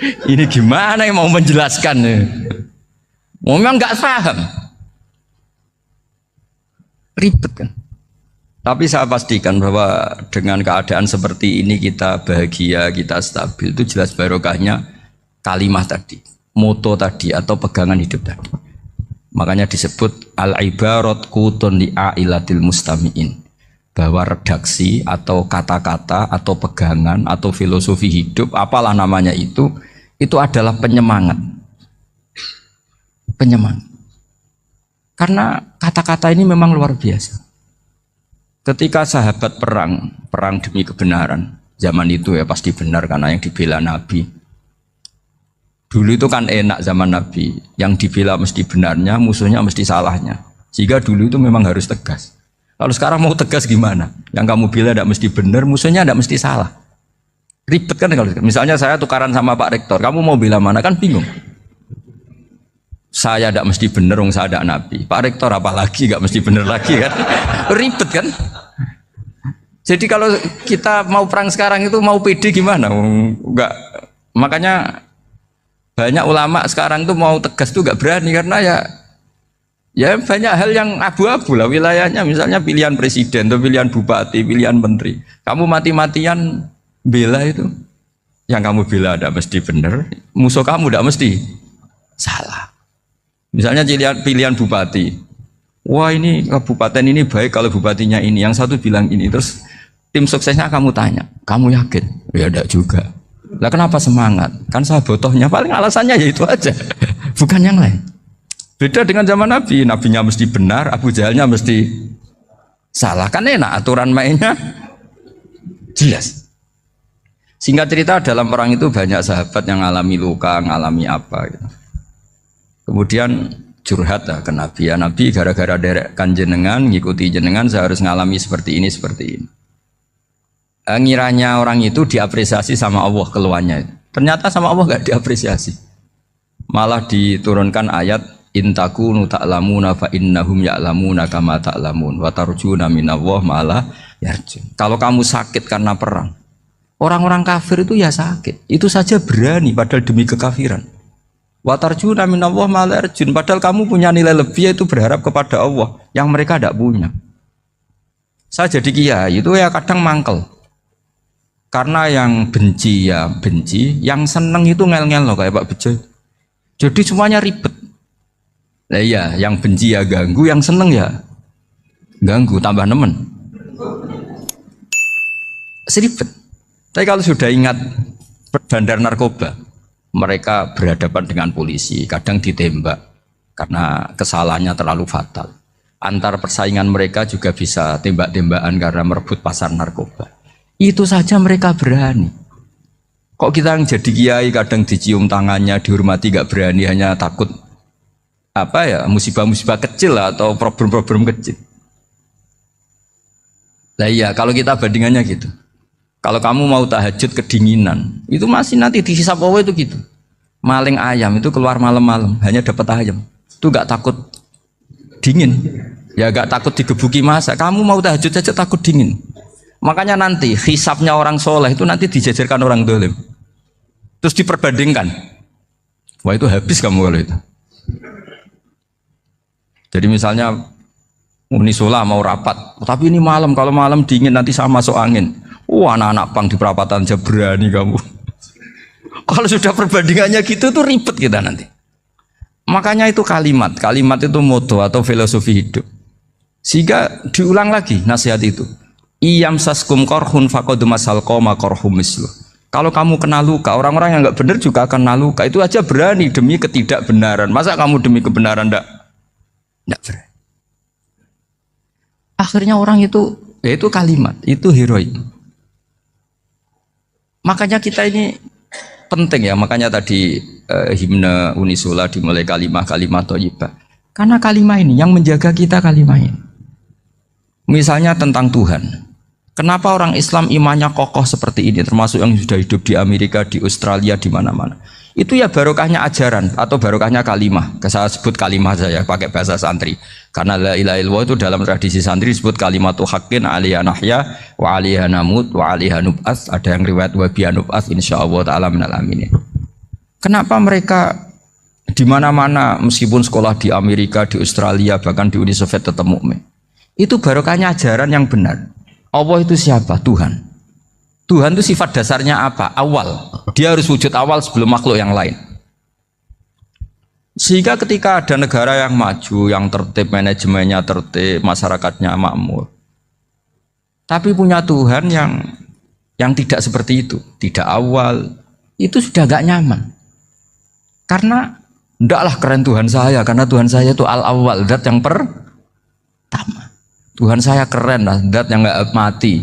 Ini gimana yang mau menjelaskan? Memang nggak paham. Ribet kan. Tapi saya pastikan bahwa dengan keadaan seperti ini kita bahagia, kita stabil, itu jelas barokahnya kalimat tadi, moto tadi atau pegangan hidup tadi. Makanya disebut al-ibarat kutun li'ailatil mustami'in, bahwa redaksi atau kata-kata atau pegangan atau filosofi hidup, apalah namanya itu adalah penyemangat. Karena kata-kata ini memang luar biasa. Ketika sahabat perang demi kebenaran, zaman itu ya pasti benar karena yang dibela Nabi. Dulu itu kan enak zaman Nabi, yang dibela mesti benarnya, musuhnya mesti salahnya. Sehingga dulu itu memang harus tegas. Kalau sekarang mau tegas gimana? Yang kamu bela tidak mesti benar, musuhnya tidak mesti salah. Ribet kan kalau misalnya saya tukaran sama Pak Rektor, kamu mau bela mana kan bingung. Saya tidak mesti benar, saya tidak Nabi. Pak Rektor apalagi nggak mesti benar lagi kan? Ribet kan? Jadi kalau kita mau perang sekarang itu mau pede gimana? Enggak. Makanya banyak ulama sekarang tuh mau tegas tuh gak berani karena ya banyak hal yang abu-abu lah wilayahnya, misalnya pilihan presiden atau pilihan bupati, pilihan menteri. Kamu mati-matian bela itu, yang kamu bela tidak mesti benar, musuh kamu tidak mesti salah. Misalnya pilihan bupati, wah ini kabupaten ini baik kalau bupatinya ini, yang satu bilang ini, terus tim suksesnya kamu tanya, kamu yakin? Ya tidak juga. Lah kenapa semangat? Kan sahabotohnya paling alasannya ya itu aja, bukan yang lain. Beda dengan zaman Nabi, nabinya mesti benar, Abu Jahalnya mesti salah. Kan enak aturan mainnya jelas. Singkat cerita dalam perang itu banyak sahabat yang ngalami luka, ngalami apa gitu. Kemudian curhat lah ke Nabi, ya Nabi gara-gara derekkan jenengan, ngikuti jenengan saya harus ngalami seperti ini. Ngiranya orang itu diapresiasi sama Allah keluarnya. Ternyata sama Allah gak diapresiasi. Malah diturunkan ayat intakunu ta'lamuna fa innahum ya'lamuna kama ta'lamun wa tarjuna minallah malah yarjun. Kalau kamu sakit karena perang, orang-orang kafir itu ya sakit. Itu saja berani padahal demi kekafiran. Wa tarjuna minallah malah yarjun. Padahal kamu punya nilai lebih yaitu berharap kepada Allah yang mereka tidak punya. Saya jadi kiai itu ya kadang mangkel. Karena yang benci ya benci, yang seneng itu ngel-ngel loh kayak Pak Bejo. Jadi semuanya ribet. Nah iya, yang benci ya ganggu, yang seneng ya ganggu, tambah nemen. Seribet. Tapi kalau sudah ingat bandar narkoba. Mereka berhadapan dengan polisi, kadang ditembak karena kesalahannya terlalu fatal. Antar persaingan mereka juga bisa tembak-tembakan karena merebut pasar narkoba. Itu saja mereka berani. Kok kita yang jadi kiai kadang dicium tangannya, dihormati gak berani, hanya takut apa ya, musibah-musibah kecil atau problem-problem kecil. Lah iya, kalau kita bandingannya gitu. Kalau kamu mau tahajud kedinginan, itu masih nanti dihisap Allah itu gitu. Maling ayam itu keluar malam-malam, hanya dapat ayam. Itu gak takut dingin. Ya gak takut digebuki masa. Kamu mau tahajud saja takut dingin. Makanya nanti hisapnya orang soleh itu nanti dijajarkan orang dolim. Terus diperbandingkan. Wah itu habis kamu kalau itu. Jadi misalnya Unisula mau rapat, tapi ini malam, kalau malam dingin nanti sama masuk angin. Wah anak-anak pang di perapatan aja berani kamu. Kalau sudah perbandingannya gitu tuh ribet kita nanti. Makanya itu kalimat itu moto atau filosofi hidup. Sehingga diulang lagi nasihat itu. Iyam saskum korhun fakodu masal koma korhum mislu. Kalau kamu kena luka, orang-orang yang nggak benar juga akan kena luka. Itu aja berani demi ketidakbenaran. Masa kamu demi kebenaran nggak berani? Akhirnya orang itu, ya itu kalimat, itu heroik. Makanya kita ini penting ya. Makanya tadi himne Unisula dimulai kalimat thayyibah. Karena kalimat ini yang menjaga kita kalimat ini. Misalnya tentang Tuhan. Kenapa orang Islam imannya kokoh seperti ini, termasuk yang sudah hidup di Amerika, di Australia, di mana-mana. Itu ya barokahnya ajaran atau barokahnya kalimah. Saya sebut kalimah saya pakai bahasa santri. Karena la ilaha illallah itu dalam tradisi santri disebut kalimatu haqqin alaiha nahya wa alaiha namut wa alaiha nub'ats. Ada yang riwayat wa biha nub'ats insyaallah taala minal aminin. Kenapa mereka di mana-mana meskipun sekolah di Amerika, di Australia, bahkan di Uni Soviet tetap mukmin? Itu barokahnya ajaran yang benar. Allah itu siapa? Tuhan. Tuhan itu sifat dasarnya apa? Awal. Dia harus wujud awal sebelum makhluk yang lain. Sehingga ketika ada negara yang maju, yang tertib, manajemennya tertib, masyarakatnya makmur, tapi punya Tuhan yang tidak seperti itu, tidak awal, itu sudah gak nyaman. Karena ndaklah keren Tuhan saya, karena Tuhan saya itu al-awwal, zat yang pertama. Tuhan saya keren lah, zat yang nggak mati.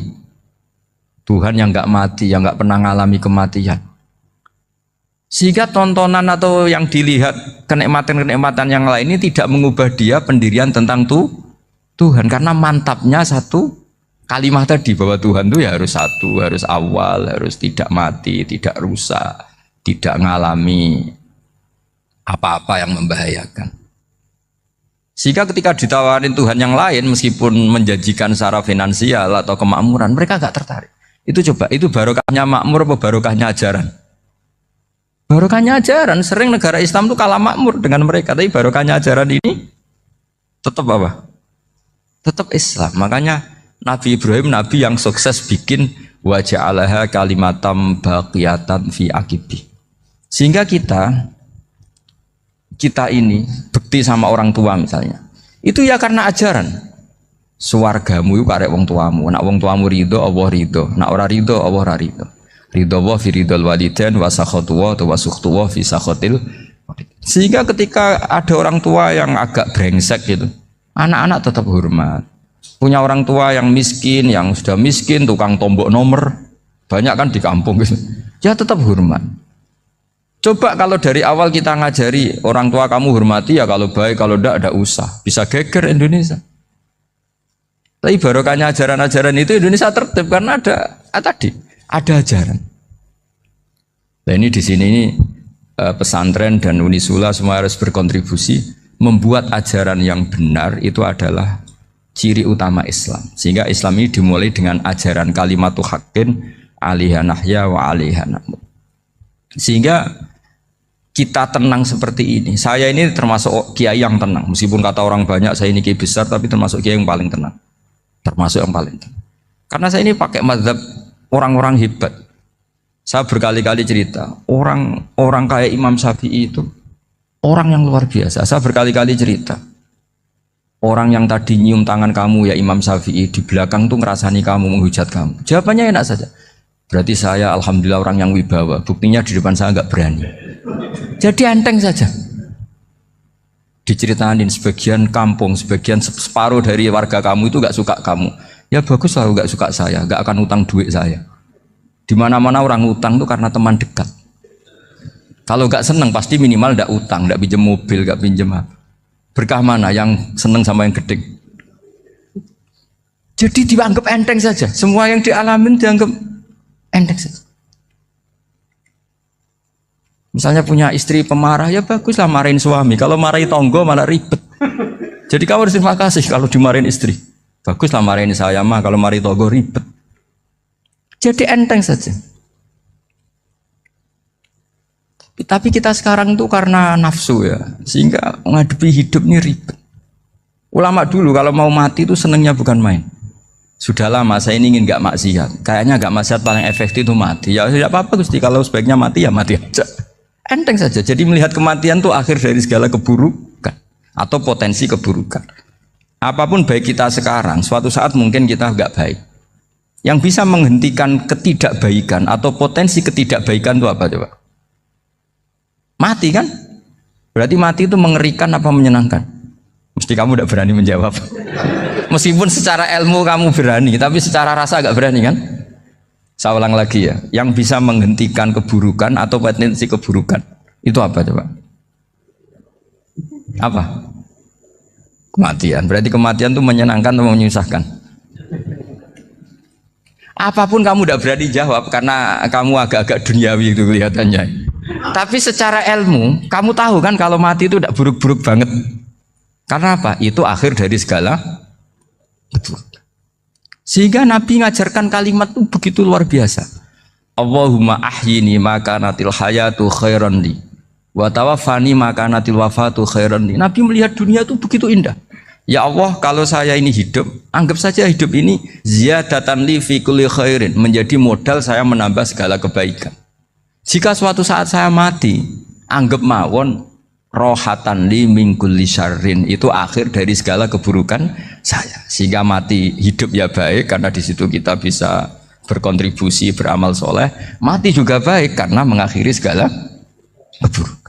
Tuhan yang nggak mati, yang nggak pernah mengalami kematian. Sehingga tontonan atau yang dilihat kenikmatan-kenikmatan yang lain ini tidak mengubah dia pendirian tentang Tuhan. Karena mantapnya satu kalimat tadi bahwa Tuhan itu ya harus satu, harus awal, harus tidak mati, tidak rusak, tidak mengalami apa-apa yang membahayakan. Sehingga ketika ditawarin Tuhan yang lain meskipun menjanjikan secara finansial atau kemakmuran, mereka gak tertarik. Itu coba, itu barokahnya makmur apa barokahnya ajaran? Barokahnya ajaran. Sering negara Islam itu kalah makmur dengan mereka, tapi barokahnya ajaran ini tetap apa? Tetap Islam. Makanya Nabi Ibrahim, Nabi yang sukses bikin wa ja'alaha kalimatam baqiyatan fi aqibi. Sehingga kita ini bekti sama orang tua misalnya, itu ya karena ajaran. Suwargamu itu karek wong tuamu. Nak wong tuamu ridho, Allah ridho. Nak ora ridho, Allah ora ridho. Ridho wa fi ridhol walidain wa sakhatu wa sukhtu wa fi sakhatil. Sehingga ketika ada orang tua yang agak brengsek gitu, anak-anak tetap hormat. Punya orang tua yang miskin, yang sudah miskin, tukang tombok nomor, banyak kan di kampung gitu. Ya tetap hormat. Coba kalau dari awal kita ngajari orang tua kamu hormati ya, kalau baik, kalau enggak usah. Bisa geger Indonesia. Tapi barokahnya ajaran-ajaran itu Indonesia tertib karena ada ajaran. Nah ini di sini pesantren dan Unisula semua harus berkontribusi membuat ajaran yang benar itu adalah ciri utama Islam. Sehingga Islam ini dimulai dengan ajaran kalimatu haqqin alaiha nahya wa alaiha namut. Sehingga kita tenang seperti ini. Saya ini termasuk kiai yang tenang. Meskipun kata orang banyak saya ini kiai besar, tapi termasuk kiai yang paling tenang. Termasuk yang paling tenang. Karena saya ini pakai mazhab orang-orang hebat. Saya berkali-kali cerita, orang kayak Imam Syafi'i itu orang yang luar biasa. Saya berkali-kali cerita, orang yang tadi nyium tangan kamu ya Imam Syafi'i, di belakang tuh ngerasani kamu, menghujat kamu. Jawabannya enak saja. Berarti saya alhamdulillah orang yang wibawa. Buktinya di depan saya nggak berani. Jadi enteng saja. Diceritain sebagian kampung, sebagian separuh dari warga kamu itu nggak suka kamu. Ya bagus lah nggak suka saya, nggak akan utang duit saya. Di mana-mana orang utang itu karena teman dekat. Kalau nggak seneng pasti minimal nggak utang, nggak pinjam mobil, nggak pinjam apa. Berkah mana yang seneng sama yang gede? Jadi dianggap enteng saja. Semua yang dialamin dianggap enteng saja. Misalnya punya istri pemarah, ya baguslah marahin suami. Kalau marahin tonggo malah ribet. Jadi kamu harus terima kasih kalau dimarahin istri. Baguslah marahin saya mah, kalau marahin tonggo ribet. Jadi enteng saja. Tapi kita sekarang tuh karena nafsu ya, sehingga menghadapi hidup ini ribet. Ulama dulu kalau mau mati itu senengnya bukan main. Sudah lama saya ini ingin nggak maksiat. Kayaknya nggak maksiat paling efektif itu mati. Ya tidak apa-apa Gusti, kalau sebaiknya mati ya mati aja. Enteng saja. Jadi melihat kematian itu akhir dari segala keburukan atau potensi keburukan. Apapun baik kita sekarang, suatu saat mungkin kita nggak baik. Yang bisa menghentikan ketidakbaikan atau potensi ketidakbaikan itu apa coba? Mati kan? Berarti mati itu mengerikan apa menyenangkan? Mesti kamu tidak berani menjawab. Meskipun secara ilmu kamu berani, tapi secara rasa agak berani kan? Saya ulang lagi ya, yang bisa menghentikan keburukan atau potensi keburukan itu apa coba? Apa? Kematian. Berarti kematian itu menyenangkan atau menyusahkan? Apapun kamu tidak berani jawab karena kamu agak-agak duniawi itu kelihatannya. Tapi secara ilmu, kamu tahu kan kalau mati itu tidak buruk-buruk banget. Karena apa? Itu akhir dari segala keburukan. Sehingga Nabi ngajarkan kalimat itu begitu luar biasa. Allahumma ahyini maka natil hayatu khairan li wa tawaffani maka natil wafatu khairan li. Nabi melihat dunia itu begitu indah. Ya Allah, kalau saya ini hidup, anggap saja hidup ini ziyadatan li fi kulli khairin, menjadi modal saya menambah segala kebaikan. Jika suatu saat saya mati, anggap mawon rohatan li min kulli syarrin, itu akhir dari segala keburukan saya. Sehingga mati hidup ya baik karena di situ kita bisa berkontribusi beramal soleh. Mati juga baik karena mengakhiri segala keburukan.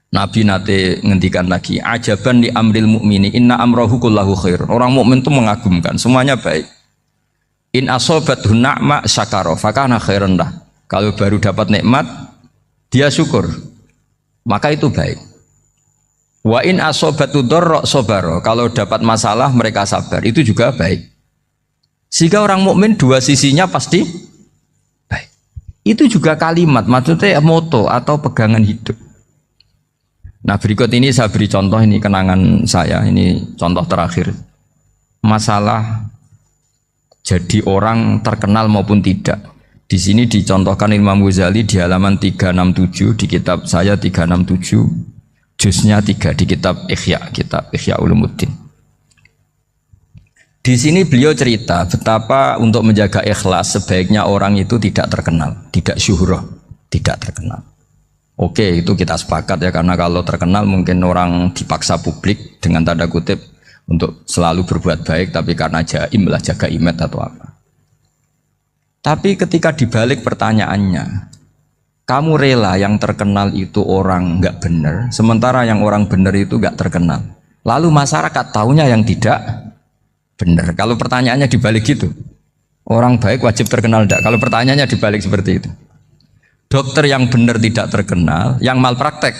Nabi nate ngendikan lagi, ajaban li amril mukmini inna amrohu kullahu khair. Orang mukmin itu mengagumkan, semuanya baik. In asobathu na'ma syakara fakana khairan lah. Kalau baru dapat nikmat dia syukur, maka itu baik. Wa in asobatu dharra sabara, kalau dapat masalah mereka sabar, itu juga baik. Sehingga orang mukmin dua sisinya pasti baik. Itu juga kalimat, maksudnya moto atau pegangan hidup. Nah berikut ini saya beri contoh, ini kenangan saya, ini contoh terakhir. Masalah jadi orang terkenal maupun tidak. Di sini dicontohkan Imam Ghazali di halaman 367 di kitab saya 367, juznya 3 di kitab Ihya Ulumuddin. Di sini beliau cerita betapa untuk menjaga ikhlas sebaiknya orang itu tidak terkenal, tidak syuhrah, tidak terkenal. Oke, itu kita sepakat ya, karena kalau terkenal mungkin orang dipaksa publik dengan tanda kutip untuk selalu berbuat baik, tapi karena jaim lah, jaga image atau apa. Tapi ketika dibalik pertanyaannya, kamu rela yang terkenal itu orang nggak benar, sementara yang orang benar itu nggak terkenal. Lalu masyarakat taunya yang tidak benar. Kalau pertanyaannya dibalik gitu, orang baik wajib terkenal enggak? Kalau pertanyaannya dibalik seperti itu, dokter yang benar tidak terkenal, yang malpraktek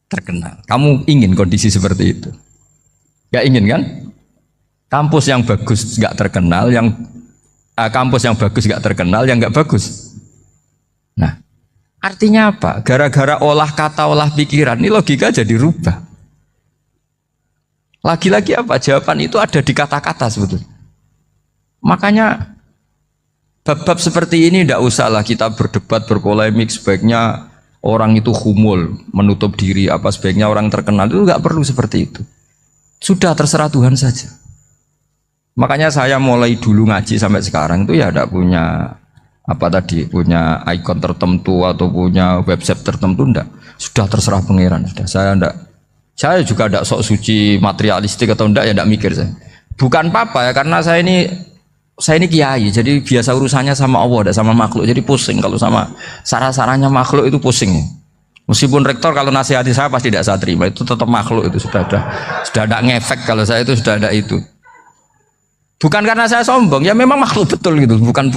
terkenal. Kamu ingin kondisi seperti itu? Nggak ingin kan? Kampus yang bagus nggak terkenal, kampus yang bagus nggak terkenal, yang nggak bagus. Nah, artinya apa? Gara-gara olah kata, olah pikiran, ini logika jadi rubah. Lagi-lagi apa? Jawaban itu ada di kata-kata sebetulnya. Makanya bab-bab seperti ini tidak usahlah kita berdebat, berpolemik. Sebaiknya orang itu humul, menutup diri, apa sebaiknya orang terkenal, itu nggak perlu seperti itu. Sudah terserah Tuhan saja. Makanya saya mulai dulu ngaji sampai sekarang itu ya tidak punya punya ikon tertentu atau punya website tertentu, enggak. Sudah terserah pangeran. Sudah saya juga tidak sok suci materialistik atau enggak, ya enggak mikir saya. Bukan apa-apa ya, karena saya ini saya ini kiai, jadi biasa urusannya sama Allah, tidak sama makhluk. Jadi pusing kalau sama sarah-sarahnya makhluk itu pusing. Meskipun rektor kalau nasihati saya pasti tidak saya terima, itu tetap makhluk, itu sudah ada ngefek kalau saya itu sudah ada itu. Bukan karena saya sombong, ya memang makhluk betul gitu, bukan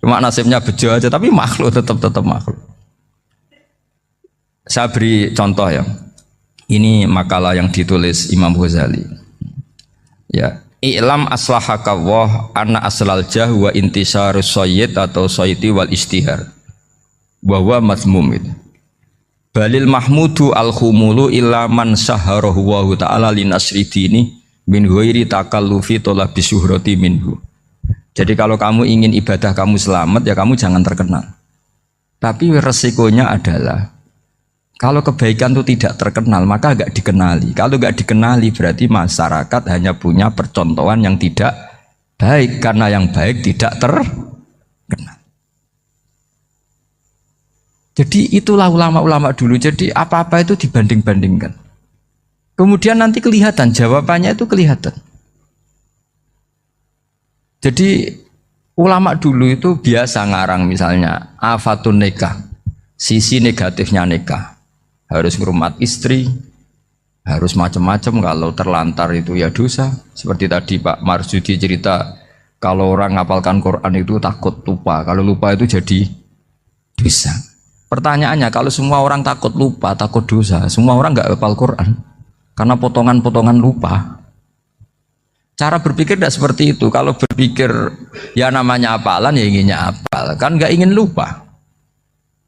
cuma nasibnya bejo aja, tapi makhluk tetap makhluk. Saya beri contoh ya. Ini makalah yang ditulis Imam Ghazali. Ya, i'lam aslahakallah anna aslal jah wa intisarus sayyid atau sayyidi wal istihar. Bahwa mazmum itu. Balil mahmudu al-khumulu illa man saharahu wa ta'ala linasri dini min ghairi takallufi talabi syuhrati minhu. Jadi kalau kamu ingin ibadah kamu selamat, ya kamu jangan terkenal. Tapi resikonya adalah kalau kebaikan itu tidak terkenal, maka agak dikenali. Kalau agak dikenali berarti masyarakat hanya punya percontohan yang tidak baik, karena yang baik tidak terkenal. Jadi itulah ulama-ulama dulu. Jadi apa-apa itu dibanding-bandingkan. Kemudian nanti kelihatan, jawabannya itu kelihatan. Jadi ulama dulu itu biasa ngarang misalnya afatun nikah, sisi negatifnya nikah. Harus ngurmat istri, harus macam-macam, kalau terlantar itu ya dosa. Seperti tadi Pak Marsudi cerita, kalau orang ngapalkan Quran itu takut lupa, kalau lupa itu jadi dosa. Pertanyaannya, kalau semua orang takut lupa, takut dosa, semua orang nggak hafal Quran karena potongan-potongan lupa. Cara berpikir tidak seperti itu. Kalau berpikir ya namanya hafalan, ya inginnya hafal, kan nggak ingin lupa.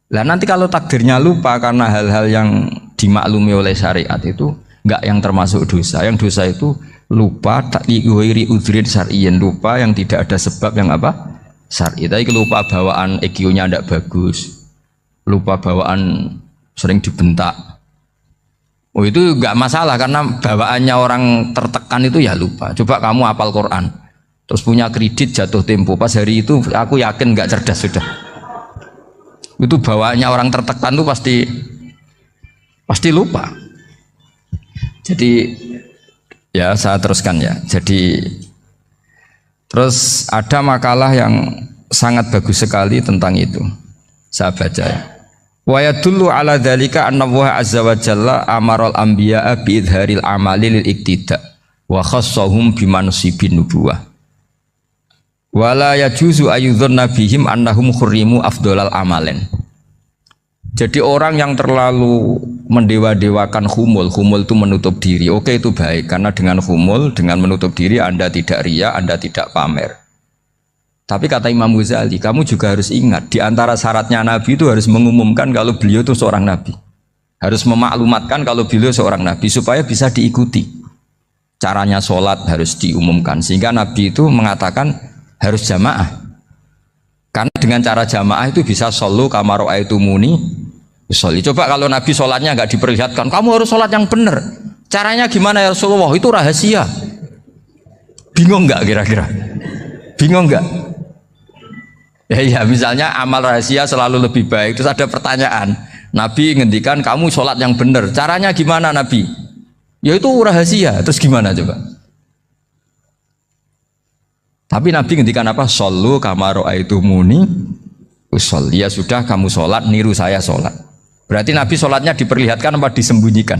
Lah nanti kalau takdirnya lupa karena hal-hal yang dimaklumi oleh syariat itu enggak yang termasuk dosa. Yang dosa itu lupa tak liwiri udrin syar'iyyin, lupa yang tidak ada sebab yang apa? Syar'i. Tapi lupa bawaan EQ-nya tidak bagus. Lupa bawaan sering dibentak. Oh itu enggak masalah karena bawaannya orang tertekan itu ya lupa. Coba kamu hafal Quran. Terus punya kredit jatuh tempo. Pas hari itu aku yakin enggak cerdas sudah. Itu bawaannya orang tertekan itu pasti lupa. Jadi ya saya teruskan ya. Jadi terus ada makalah yang sangat bagus sekali tentang itu. Saya baca ya. Wa yadullu ala dzalika anna Allah azza wa jalla amaral anbiya'a bi idharil amali lil iktida wa khassahum bi mansibin nubuwah. Wala yajuzu ayyudhanna bihim annahum khurrimu afdolal amalen. Jadi orang yang terlalu mendewa-dewakan khumul itu menutup diri. Oke itu baik, karena dengan khumul, dengan menutup diri Anda tidak riya, Anda tidak pamer. Tapi kata Imam Ghazali, kamu juga harus ingat, di antara syaratnya Nabi itu harus mengumumkan kalau beliau itu seorang Nabi. Harus memaklumatkan kalau beliau seorang Nabi, supaya bisa diikuti. Caranya sholat harus diumumkan, sehingga Nabi itu mengatakan harus jamaah. Karena dengan cara jamaah itu bisa solu kama ra'aitumuni usolli. Coba kalau Nabi sholatnya nggak diperlihatkan, kamu harus sholat yang benar. Caranya gimana ya Rasulullah? Itu rahasia. Bingung nggak kira-kira? Bingung nggak? Ya misalnya amal rahasia selalu lebih baik. Terus ada pertanyaan, Nabi ngendikan kamu sholat yang benar. Caranya gimana Nabi? Ya itu rahasia. Terus gimana coba? Tapi Nabi ngendikan apa? Shollu kama ra'aitumuni usolli. Ya sudah kamu sholat, niru saya sholat. Berarti Nabi sholatnya diperlihatkan apa disembunyikan?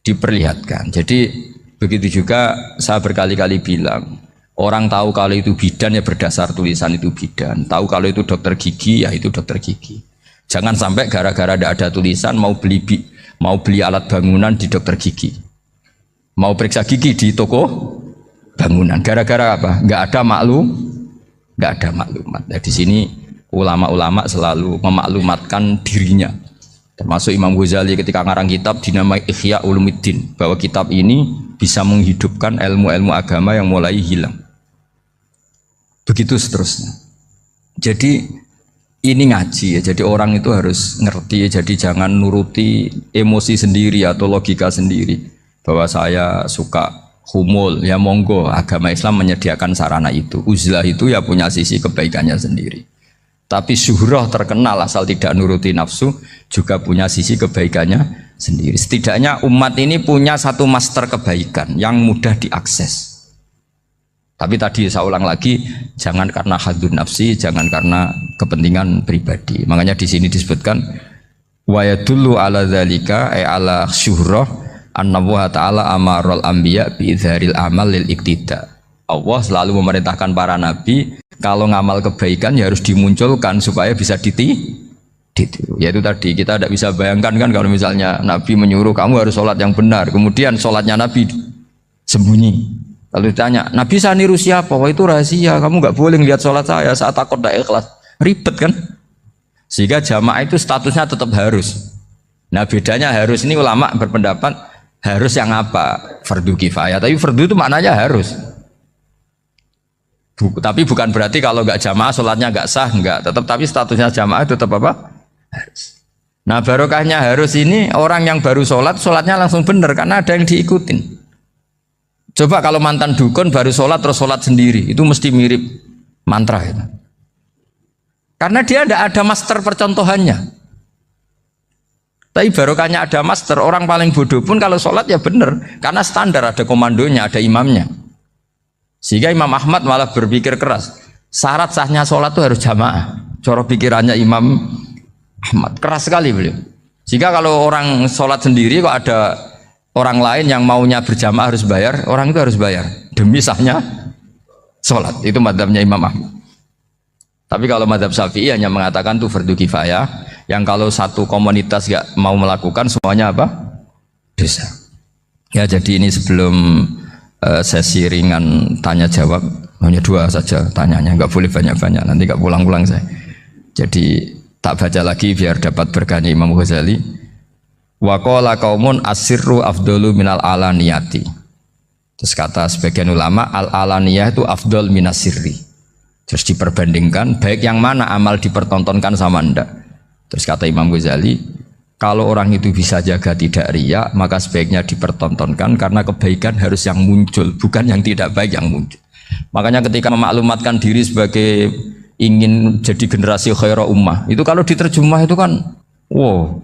Diperlihatkan. Jadi begitu juga saya berkali-kali bilang, orang tahu kalau itu bidan ya berdasar tulisan itu bidan. Tahu kalau itu dokter gigi ya itu dokter gigi. Jangan sampai gara-gara tidak ada tulisan mau beli alat bangunan di dokter gigi, mau periksa gigi di toko bangunan. Gara-gara apa? Nggak ada maklumat. Nah, di sini ulama-ulama selalu memaklumatkan dirinya. Termasuk Imam Ghazali ketika ngarang kitab dinamai Ihya Ulumuddin, bahwa kitab ini bisa menghidupkan ilmu-ilmu agama yang mulai hilang. Begitu seterusnya. Jadi ini ngaji ya. Jadi orang itu harus ngerti ya. Jadi jangan nuruti emosi sendiri atau logika sendiri bahwa saya suka humul, ya monggo, agama Islam menyediakan sarana itu. Uzlah itu ya punya sisi kebaikannya sendiri. Tapi syuhrah terkenal asal tidak nuruti nafsu juga punya sisi kebaikannya sendiri. Setidaknya umat ini punya satu master kebaikan yang mudah diakses. Tapi tadi saya ulang lagi, jangan karena hadun nafsi, jangan karena kepentingan pribadi. Makanya di sini disebutkan wa yadullu ala dzalika ay ala syuhrah annallaha ta'ala amarul anbiya bi izharil amal lil iktida. Allah selalu memerintahkan para nabi kalau ngamal kebaikan ya harus dimunculkan supaya bisa ditiru. Yaitu tadi kita tidak bisa bayangkan kan kalau misalnya Nabi menyuruh kamu harus sholat yang benar, kemudian sholatnya Nabi sembunyi. Kalau ditanya, Nabi saya niru siapa? Wah itu rahasia, kamu nggak boleh lihat sholat saya, saat takut tidak ikhlas. Ribet kan? Sehingga jamaah itu statusnya tetap harus. Nah bedanya harus ini ulama berpendapat harus yang apa? Fardu kifayah, tapi fardu itu maknanya harus. Tapi bukan berarti kalau nggak jamaah sholatnya nggak sah, nggak. Tetap tapi statusnya jamaah tetap apa? Harus. Nah barokahnya harus ini orang yang baru sholat, sholatnya langsung benar karena ada yang diikutin. Coba kalau mantan dukun baru sholat terus sholat sendiri, itu mesti mirip mantra itu. Karena dia tidak ada master percontohannya. Tapi barokahnya ada master, orang paling bodoh pun kalau sholat ya benar, karena standar ada komandonya, ada imamnya. Sehingga Imam Ahmad malah berpikir keras, syarat sahnya sholat itu harus jamaah. Cara pikirannya Imam Ahmad keras sekali beliau. Sehingga kalau orang sholat sendiri kok ada orang lain yang maunya berjamaah harus bayar, orang itu harus bayar demi sahnya sholat. Itu madzhabnya Imam Ahmad. Tapi kalau madzhab Syafi'i hanya mengatakan itu fardu kifayah, yang kalau satu komunitas gak mau melakukan semuanya apa? Dosa. Ya jadi ini sebelum sesi ringan tanya jawab, hanya 2 saja tanyanya, nggak boleh banyak-banyak, nanti nggak pulang-pulang saya. Jadi tak baca lagi biar dapat berkahnya Imam Ghazali. Wa qala qaumun asirru afdalu minal alaniyati. Terus kata sebagian ulama al alaniyah itu afdal minas sirri. Terus diperbandingkan baik yang mana amal dipertontonkan sama ndak. Terus kata Imam Ghazali, kalau orang itu bisa jaga tidak riya, maka sebaiknya dipertontonkan karena kebaikan harus yang muncul, bukan yang tidak baik yang muncul. Makanya ketika memaklumatkan diri sebagai ingin jadi generasi khaira ummah, itu kalau diterjemah itu kan wow,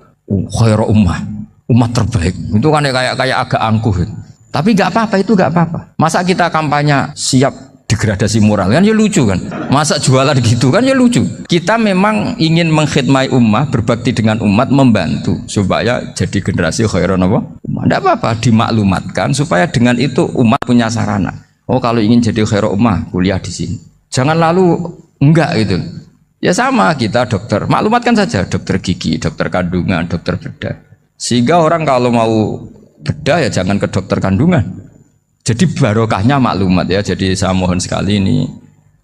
khaira ummah, umat terbaik. Itu kan kayak agak angkuh. Tapi nggak apa-apa, itu nggak apa-apa. Masa kita kampanye siap degradasi moral kan ya lucu kan. Masa jualan gitu kan ya lucu. Kita memang ingin mengkhidmati ummah, berbakti dengan umat, membantu supaya jadi generasi khairan apa? Ummah. Nggak apa-apa, dimaklumatkan supaya dengan itu umat punya sarana. Oh kalau ingin jadi khairan ummah, kuliah di sini. Jangan lalu enggak gitu. Ya sama kita dokter, maklumatkan saja dokter gigi, dokter kandungan, dokter bedah. Sehingga orang kalau mau bedah ya jangan ke dokter kandungan. Jadi barokahnya maklumat ya. Jadi saya mohon sekali ini,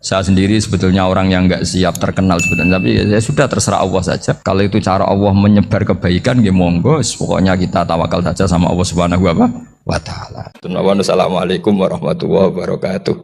saya sendiri sebetulnya orang yang nggak siap terkenal sebetulnya, tapi ya sudah terserah Allah saja. Kalau itu cara Allah menyebar kebaikan, ya monggo. Pokoknya kita tawakal saja sama Allah Subhanahu wa Ta'ala. Assalamualaikum warahmatullahi wabarakatuh.